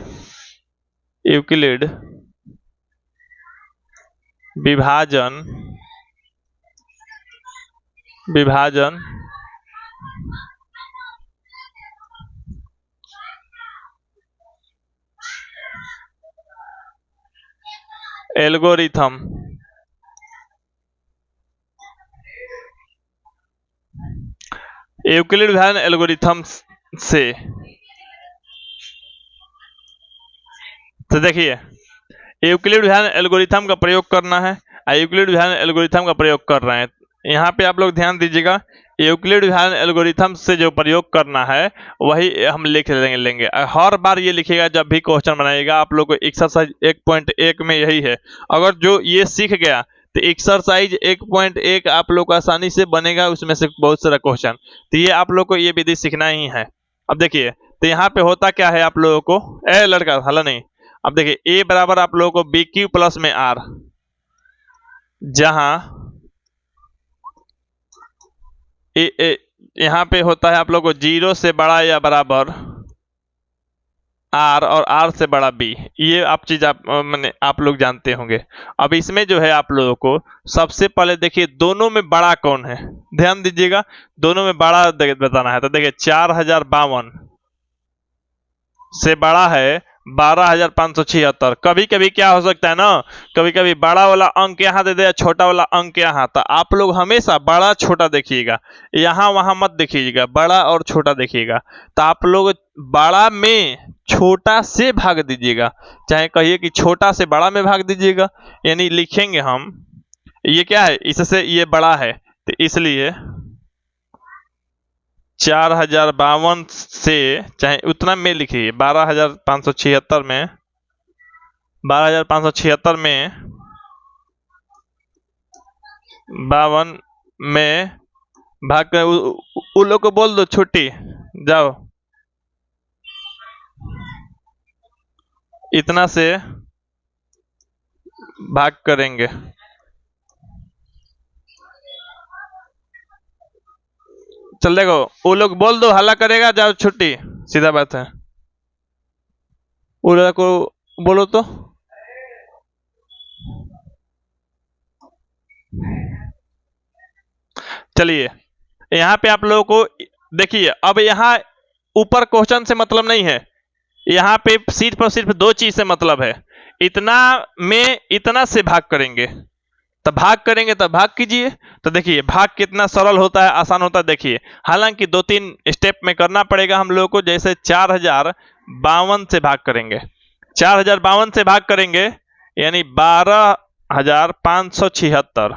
विभाजन एल्गोरिथम यूक्लिड विभाजन एल्गोरिथम से, तो देखिए यूक्लिड विभाजन एल्गोरिथम का प्रयोग करना है। यूक्लिड विभाजन एल्गोरिथम का प्रयोग कर रहे हैं, यहाँ पे आप लोग ध्यान दीजिएगा। यूक्लिड विभाजन एल्गोरिथम से जो प्रयोग करना है वही हम लिख लेंगे। हर बार ये लिखिएगा जब भी क्वेश्चन बनाइएगा। आप लोग को एक्सरसाइज 1.1 में यही है। अगर जो ये सीख गया तो एक्सरसाइज 1.1 आप लोग को आसानी से बनेगा, उसमें से बहुत सारा क्वेश्चन। तो ये आप लोग को ये विधि सीखना ही है। अब देखिए तो यहाँ पे होता क्या है आप लोगों को, ए लड़का हला नहीं। अब देखिए ए बराबर आप लोगों को बी क्यू प्लस में आर, जहां यहाँ पे होता है आप लोग को 0 से बड़ा या बराबर आर और आर से बड़ा बी। ये आप चीज आप लोग जानते होंगे। अब इसमें जो है आप लोगों को सबसे पहले देखिए दोनों में बड़ा कौन है, ध्यान दीजिएगा। दोनों में बड़ा बताना है। तो देखिए 4052 से बड़ा है 12,576। कभी कभी क्या हो सकता है ना, कभी कभी बड़ा वाला अंक यहाँ दे दे, छोटा वाला अंक यहाँ। तो आप लोग हमेशा बड़ा छोटा देखिएगा, यहाँ वहां मत देखिएगा, बड़ा और छोटा देखिएगा। तो आप लोग बड़ा में छोटा से भाग दीजिएगा, चाहे कहिए कि छोटा से बड़ा में भाग दीजिएगा। यानी लिखेंगे हम, ये क्या है, इससे ये बड़ा है तो इसलिए 4052 से, चाहे उतना में लिखिए, 12,576 में 52 में भाग कर उ लोग को बोल दो छुट्टी जाओ, इतना से भाग करेंगे। चल देखो वो लोग बोल दो, हल्ला करेगा, जाओ छुट्टी, सीधा बात है। वो लोग को बोलो तो चलिए यहाँ पे आप लोगों को देखिए। अब यहाँ ऊपर क्वेश्चन से मतलब नहीं है, यहाँ पे सीट पर सिर्फ दो चीज से मतलब है। इतना में इतना से भाग करेंगे, तब भाग करेंगे तब भाग कीजिए। तो देखिए भाग कितना सरल होता है, आसान होता है। देखिए हालांकि 2-3 स्टेप में करना पड़ेगा हम लोगों को। जैसे 4052 से भाग करेंगे, 4052 से भाग करेंगे यानी 12,576,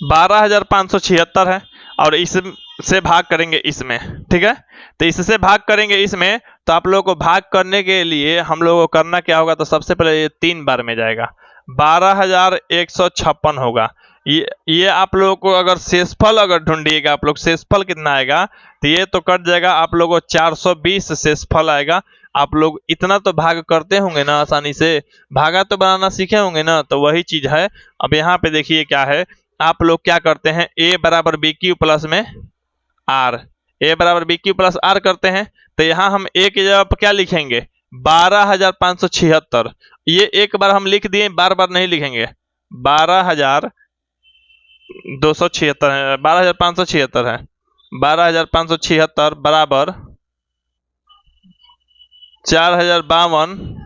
12,576 है। और इससे भाग करेंगे इसमें, ठीक है। तो इससे भाग करेंगे इसमें, तो आप लोगों को भाग करने के लिए हम लोगों को करना क्या होगा, तो सबसे पहले ये 3 बार में जाएगा, 12,156 होगा। ये आप लोगों को अगर शेषफल अगर ढूंढिएगा आप लोग, शेषफल कितना आएगा, तो ये तो कट जाएगा आप लोगों को 420 शेषफल आएगा। आप लोग इतना तो भाग करते होंगे ना, आसानी से भागा तो बनाना सीखे होंगे ना, तो वही चीज है। अब यहाँ पे देखिए क्या है, आप लोग क्या करते हैं, ए बराबर बी क्यू प्लस में आर, ए बराबर बी क्यू प्लस आर करते हैं। तो यहाँ हम ए की जगह पर क्या लिखेंगे, 12,576। ये एक बार हम लिख दिए, बार बार नहीं लिखेंगे। 12,276 है, 12,576 है। 12,576 बराबर 4052।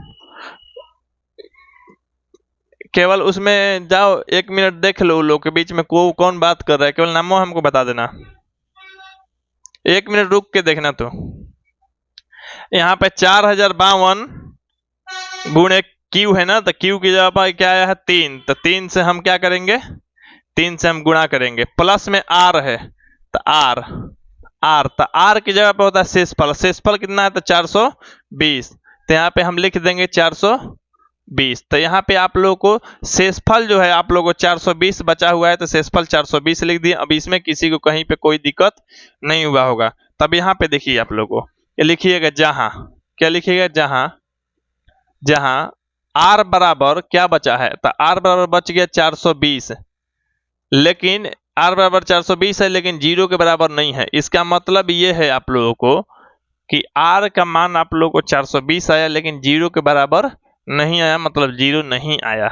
केवल उसमें जाओ 1 मिनट देख लो, लोग के बीच में कौन बात कर रहा है, केवल नामों हमको बता देना। 1 मिनट रुक के देखना। तो यहाँ पे 4052 गुणे क्यू है ना, तो क्यू की जगह पर क्या आया है 3। तो 3 से हम क्या करेंगे, 3 से हम गुणा करेंगे। प्लस में आर है तो आर, तो आर की जगह पर होता है शेषफल। शेषफल कितना है तो 420। तो यहाँ पे हम लिख देंगे 420। तो यहाँ पे आप लोगों को शेषफल जो है आप लोगों को 420 बचा हुआ है, तो शेषफल 420 लिख दिए। अब इसमें किसी को कहीं पे कोई दिक्कत नहीं हुआ होगा। तब यहाँ पे देखिए आप लोगों को ये लिखिएगा जहां, क्या लिखिएगा, जहां जहां r बराबर क्या बचा है, तो r बराबर बच गया 420, लेकिन r बराबर 420 है लेकिन 0 के बराबर नहीं है। इसका मतलब ये है आप लोगों को कि r का मान आप लोगों को 420 आया लेकिन 0 के बराबर नहीं आया, मतलब 0 नहीं आया।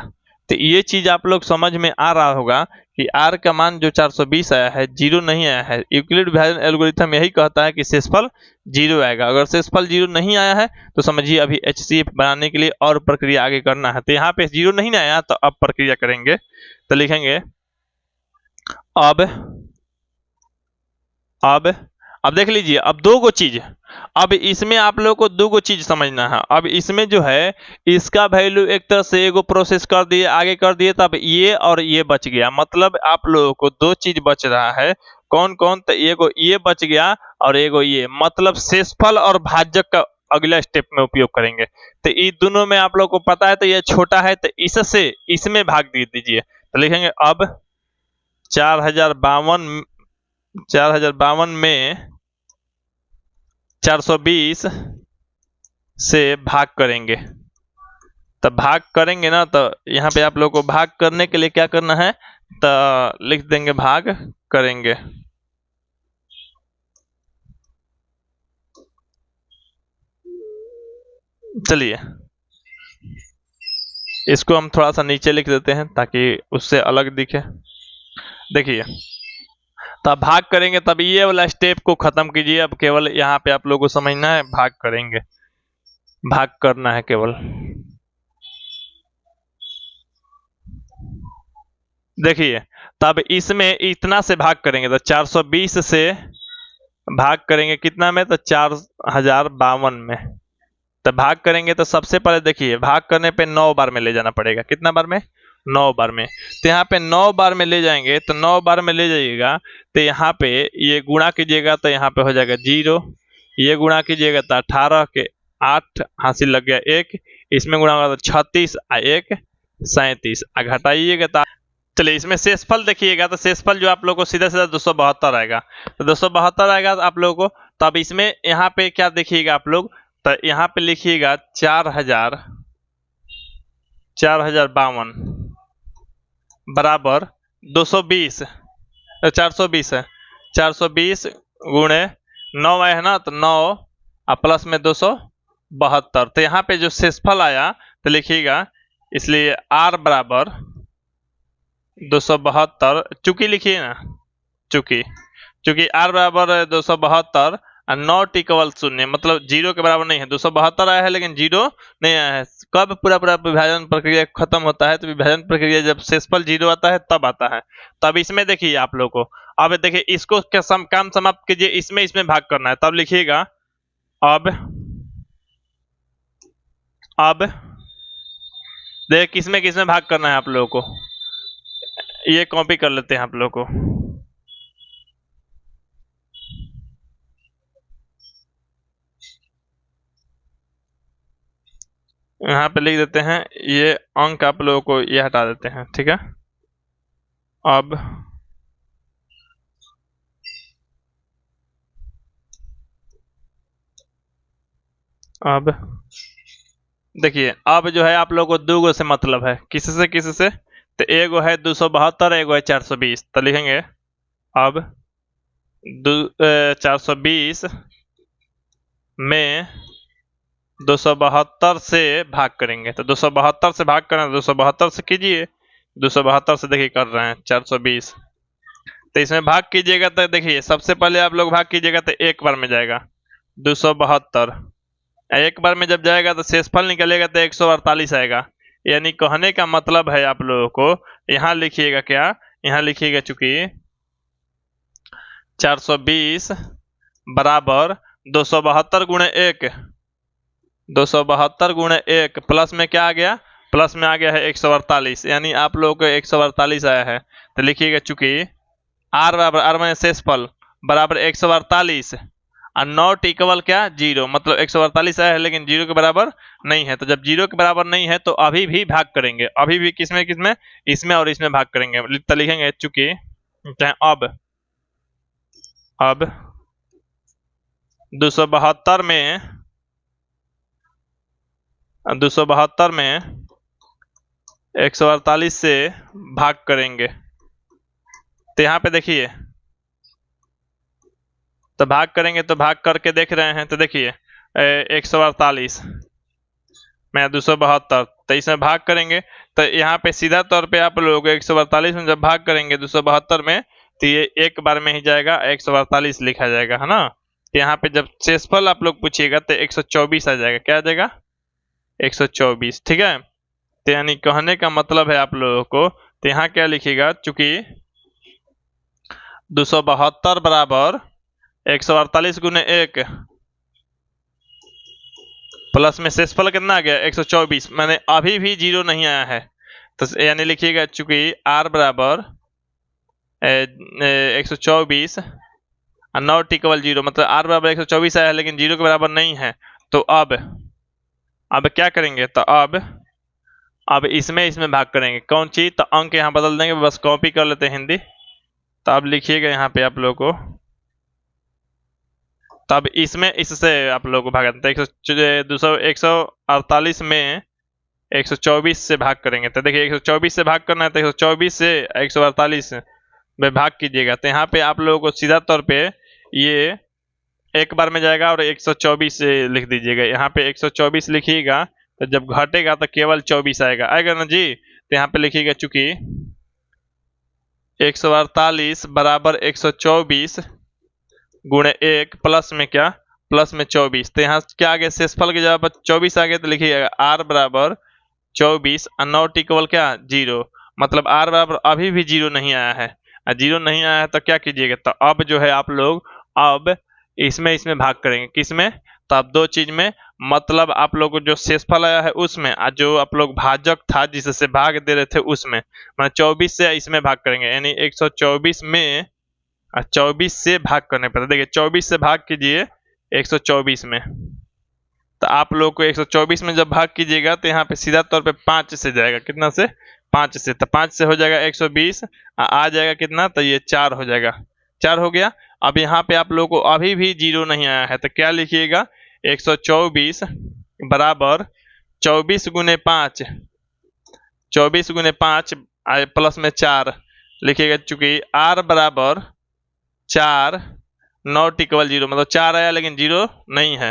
तो ये चीज आप लोग समझ में आ रहा होगा कि r का मान जो 420 आया है 0 नहीं आया है। यूक्लिड विभाजन एल्गोरिथम यही कहता है कि शेषफल 0 आएगा। अगर शेषफल 0 नहीं आया है तो समझिए अभी HCF बनाने के लिए और प्रक्रिया आगे करना है। तो यहाँ पे 0 नहीं आया तो अब प्रक्रिया करेंगे, तो लिखेंगे अब देख लीजिए, अब दो गो चीज, अब इसमें आप लोगों को दो गो चीज समझना है। अब इसमें जो है इसका वैल्यू एक तरह से एगो प्रोसेस कर दिए, आगे कर दिए, तब ये और ये बच गया। मतलब आप लोगों को दो चीज बच रहा है, कौन कौन, तो एगो ये बच गया और एगो ये, मतलब शेषफल और भाजक का अगला स्टेप में उपयोग करेंगे। तो ये दोनों में आप लोग को पता है, तो ये छोटा है तो इससे इसमें भाग दे दीजिए। तो लिखेंगे अब 4052 में 420 से भाग करेंगे। तब भाग करेंगे ना, तो यहाँ पे आप लोग को भाग करने के लिए क्या करना है, तो लिख देंगे भाग करेंगे। चलिए इसको हम थोड़ा सा नीचे लिख देते हैं ताकि उससे अलग दिखे। देखिए तब भाग करेंगे, तब ये वाला स्टेप को खत्म कीजिए। अब केवल यहाँ पे आप लोगों को समझना है, भाग करेंगे, भाग करना है केवल। देखिए तब इसमें इतना से भाग करेंगे, तो 420 से भाग करेंगे कितना में, तो 4052 में। तो भाग करेंगे तो सबसे पहले देखिए भाग करने पे 9 बार में ले जाना पड़ेगा। कितना बार में, 9 बार में। तो यहाँ पे 9 बार में ले जाएंगे, तो 9 बार में ले जाइएगा तो यहाँ पे ये गुणा कीजिएगा तो यहाँ पे हो जाएगा 0, ये गुणा कीजिएगा तो 18 के 8 हासिल लग गया 1, इसमें गुणा होगा तो 36 और 1 37, घटाइएगा तो चलिए इसमें शेषफल देखिएगा, तो शेषफल जो आप लोग को सीधा सीधा 272 आएगा। तो 272 आएगा आप लोगों को। तो अब इसमें यहाँ पे क्या देखिएगा आप लोग, तो यहाँ पे लिखिएगा 4052 बराबर 220, 420 है, 420 गुणे 9 आया है ना, तो 9 और प्लस में 272। तो यहाँ पे जो शेषफल आया तो लिखिएगा, इसलिए r बराबर 272, चूंकि लिखिए ना, चूंकि r बराबर 272 और नॉट इक्वल 0, मतलब 0 के बराबर नहीं है। 272 आया है लेकिन 0 नहीं आया है। कब पूरा विभाजन प्रक्रिया खत्म होता है, तो विभाजन प्रक्रिया जब शेषफल 0 आता है तब आता है। तब इसमें देखिए आप लोग को, अब देखिए इसको काम समाप्त कीजिए, इसमें भाग करना है। तब लिखिएगा अब देखिए किसमें भाग करना है आप लोगों को, ये कॉपी कर लेते हैं आप लोग को। यहाँ पे लिख देते हैं, ये अंक आप लोगों को ये हटा देते हैं, ठीक है। अब देखिए, अब जो है आप लोगों को दो गो से मतलब है, किसी से, तो एगो है 272, एगो है 420। तो लिखेंगे अब 420 में 272 से भाग करेंगे। तो 272 से भाग करना, 272 से कीजिए, 272 से देखिए कर रहे हैं 420। तो इसमें भाग कीजिएगा तो देखिए सबसे पहले आप लोग भाग कीजिएगा तो एक बार में जाएगा 272, एक बार में जब जाएगा तो शेषफल निकलेगा तो 148 आएगा। यानी कहने का मतलब है आप लोगों को, यहाँ लिखिएगा क्या, यहाँ लिखिएगा चूंकि 420 बराबर 272 गुणे 1, 272 गुणे 1 प्लस में क्या आ गया, प्लस में आ गया है 148, यानी आप लोगों को 148 आया है। तो लिखिएगा चूंकि r बराबर, r माने शेषफल बराबर 148 और नॉट इक्वल क्या, जीरो, मतलब 148 आया है लेकिन जीरो के बराबर नहीं है। तो जब जीरो के बराबर नहीं है तो अभी भी भाग करेंगे, अभी भी किसमें किसमें, इसमें और इसमें भाग करेंगे। तो लिखेंगे चूंकि अब 272 में 148 से भाग करेंगे। तो यहाँ पे देखिए, तो भाग करेंगे तो भाग करके देख रहे हैं, तो देखिए 148 में 272, तो इसमें भाग करेंगे तो यहाँ पे सीधा तौर पे आप लोग 148 में जब भाग करेंगे 272 में, तो ये एक बार में ही जाएगा 148 लिखा जाएगा, है ना। तो यहाँ पे जब शेषफल आप लोग पूछिएगा तो 124 आ जाएगा, क्या आ जाएगा, 124, ठीक है। तो यानी कहने का मतलब है आप लोगों को, तो यहाँ क्या लिखिएगा, चूंकि 272 बराबर 148 गुने 1 प्लस में शेषफल कितना आ गया 124, मैंने अभी भी जीरो नहीं आया है। तो यानी लिखिएगा चूंकि r बराबर 124 नॉट इक्वल जीरो, मतलब r बराबर 124 आया है लेकिन जीरो के बराबर नहीं है। तो अब क्या करेंगे, तो अब इसमें भाग करेंगे, कौन चीज, तो अंक यहाँ बदल देंगे, बस कॉपी कर लेते हैं हिंदी। तो अब लिखिएगा यहाँ पे आप लोगों को, तब इसमें इससे आप लोगों को भागाते हैं, 148 में 124 से भाग करेंगे। तो देखिए 124 से भाग करना है तो 124 से 148 में भाग कीजिएगा। तो यहाँ पे आप लोगों को सीधा तौर पे ये एक बार में जाएगा और 124 से लिख दीजिएगा। यहाँ पे 124 लिखिएगा तो जब घटेगा तो केवल 24 आएगा, आएगा ना जी। तो यहाँ पे लिखिएगा चूंकि 148 बराबर 124 गुणे 1 प्लस में क्या, प्लस में 24। तो यहाँ क्या आ गया, शेषफल की जगह पर 24 आ गया, तो लिखिएगा r बराबर 24 नॉट इक्वल क्या, जीरो, मतलब r बराबर अभी भी जीरो नहीं आया है। जीरो नहीं आया है तो क्या कीजिएगा, तो अब जो है आप लोग अब इसमें भाग करेंगे, किसमें, तो अब दो चीज में, मतलब आप लोग को जो शेषफल आया है उसमें, और जो आप लोग भाजक था जिससे भाग दे रहे थे उसमें, मतलब 24 से इसमें भाग करेंगे, यानी 124 में 24 से भाग करने पर, देखिए 24 से भाग कीजिए 124 में, तो आप लोग को 124 में जब भाग कीजिएगा तो यहाँ पे सीधा तौर पे 5 से जाएगा, कितना से, 5 से, तो 5 से हो जाएगा 120, आ जाएगा कितना, तो ये 4 हो जाएगा, 4 हो गया। अब यहाँ पे आप लोगों को अभी भी जीरो नहीं आया है तो क्या लिखिएगा, 124 बराबर 24 गुने 5, 24 गुने 5 प्लस में 4 लिखिएगा, चूंकि r बराबर 4 नॉट इक्वल जीरो, मतलब 4 आया लेकिन जीरो नहीं है।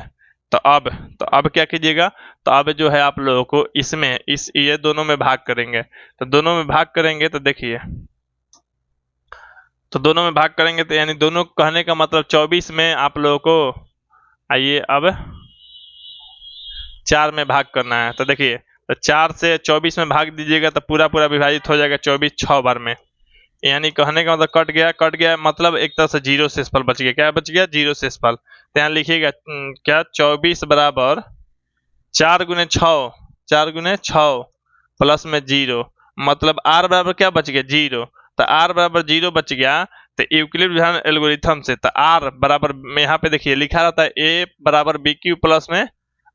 तो अब क्या कीजिएगा, तो अब जो है आप लोगों को इसमें ये दोनों में भाग करेंगे। तो दोनों में भाग करेंगे तो देखिए, तो दोनों में भाग करेंगे तो यानी दोनों कहने का मतलब 24 में आप लोगों को आइए अब 4 में भाग करना है। तो देखिए, तो 4 से 24 में भाग दीजिएगा तो पूरा पूरा विभाजित हो जाएगा 24 6 बार में, यानी कहने का मतलब कट गया, मतलब एक तरह से जीरो शेषफल बच गया, क्या बच गया, जीरो शेषफल। तो यहाँ लिखिएगा क्या, 24 बराबर 4 गुने 6, 4 गुने 6 प्लस में जीरो, मतलब r बराबर क्या बच गया, जीरो। तो r बराबर जीरो बच गया, तो यूक्लिड विधान एल्गोरिथम से, तो r बराबर में यहाँ पे देखिए लिखा रहता है a बराबर बी क्यू प्लस में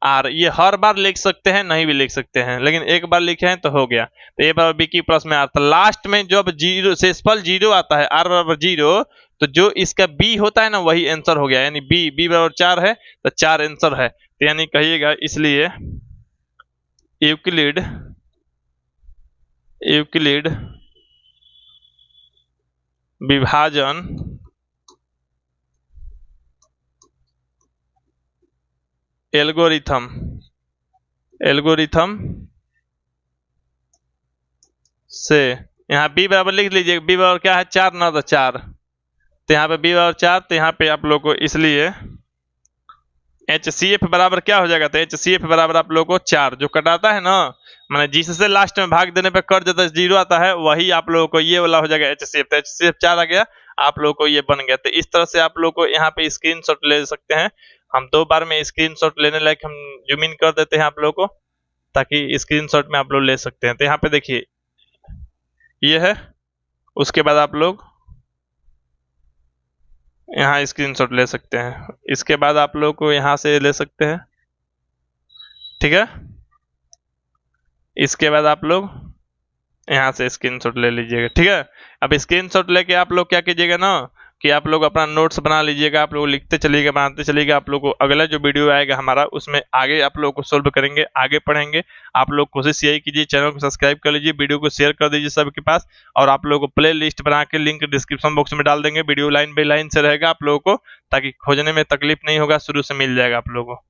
r, ये हर बार लिख सकते हैं, नहीं भी लिख सकते हैं, लेकिन एक बार लिखे हैं तो हो गया। तो a बराबर बी क्यू प्लस में r, तो लास्ट में जब जीरो शेषफल जीरो आता है, r बराबर जीरो, तो जो इसका b होता है ना वही आंसर हो गया, यानी b बराबर 4 है तो 4 आंसर है। तो यानी कहिएगा, इसलिए यूक्लिड विभाजन एल्गोरिथम से, यहाँ b बराबर लिख लीजिए, b बराबर क्या है, 4 ना, तो 4, तो यहाँ पे b बराबर 4, तो यहाँ पे आप लोग को इसलिए HCF बराबर क्या हो जाएगा, तो HCF बराबर आप लोग को 4, जो कटाता है ना, माने जिससे लास्ट में भाग देने पे कट जाता है जीरो आता है, वही आप लोगों को ये वाला हो जाएगा HCF। तो HCF 4 आ गया, आप लोगों को ये बन गया। तो इस तरह से आप लोग को यहाँ पे स्क्रीनशॉट ले सकते हैं, हम 2 बार में स्क्रीनशॉट लेने लायक हम जूम इन कर देते हैं आप लोग को, ताकि स्क्रीनशॉट में आप लोग ले सकते हैं। तो यहाँ पे देखिए ये है, उसके बाद आप लोग यहाँ स्क्रीनशॉट ले सकते हैं। इसके बाद आप लोग को यहाँ से ले सकते हैं, ठीक है। इसके बाद आप लोग यहाँ से स्क्रीनशॉट ले लीजिएगा, ठीक है। अब स्क्रीनशॉट लेके आप लोग क्या कीजिएगा ना कि आप लोग अपना नोट्स बना लीजिएगा, आप लोग लिखते चलिएगा, बनाते चलिएगा। आप लोग को अगला जो वीडियो आएगा हमारा उसमें आगे आप लोग को सोल्व करेंगे, आगे पढ़ेंगे। आप लोग कोशिश यही कीजिए, चैनल को सब्सक्राइब कर लीजिए, वीडियो को शेयर कर दीजिए सबके पास। और आप लोगों को प्ले लिस्ट बना के लिंक डिस्क्रिप्शन बॉक्स में डाल देंगे, वीडियो लाइन बाई लाइन से रहेगा आप लोगों को, ताकि खोजने में तकलीफ नहीं होगा, शुरू से मिल जाएगा आप लोगों को।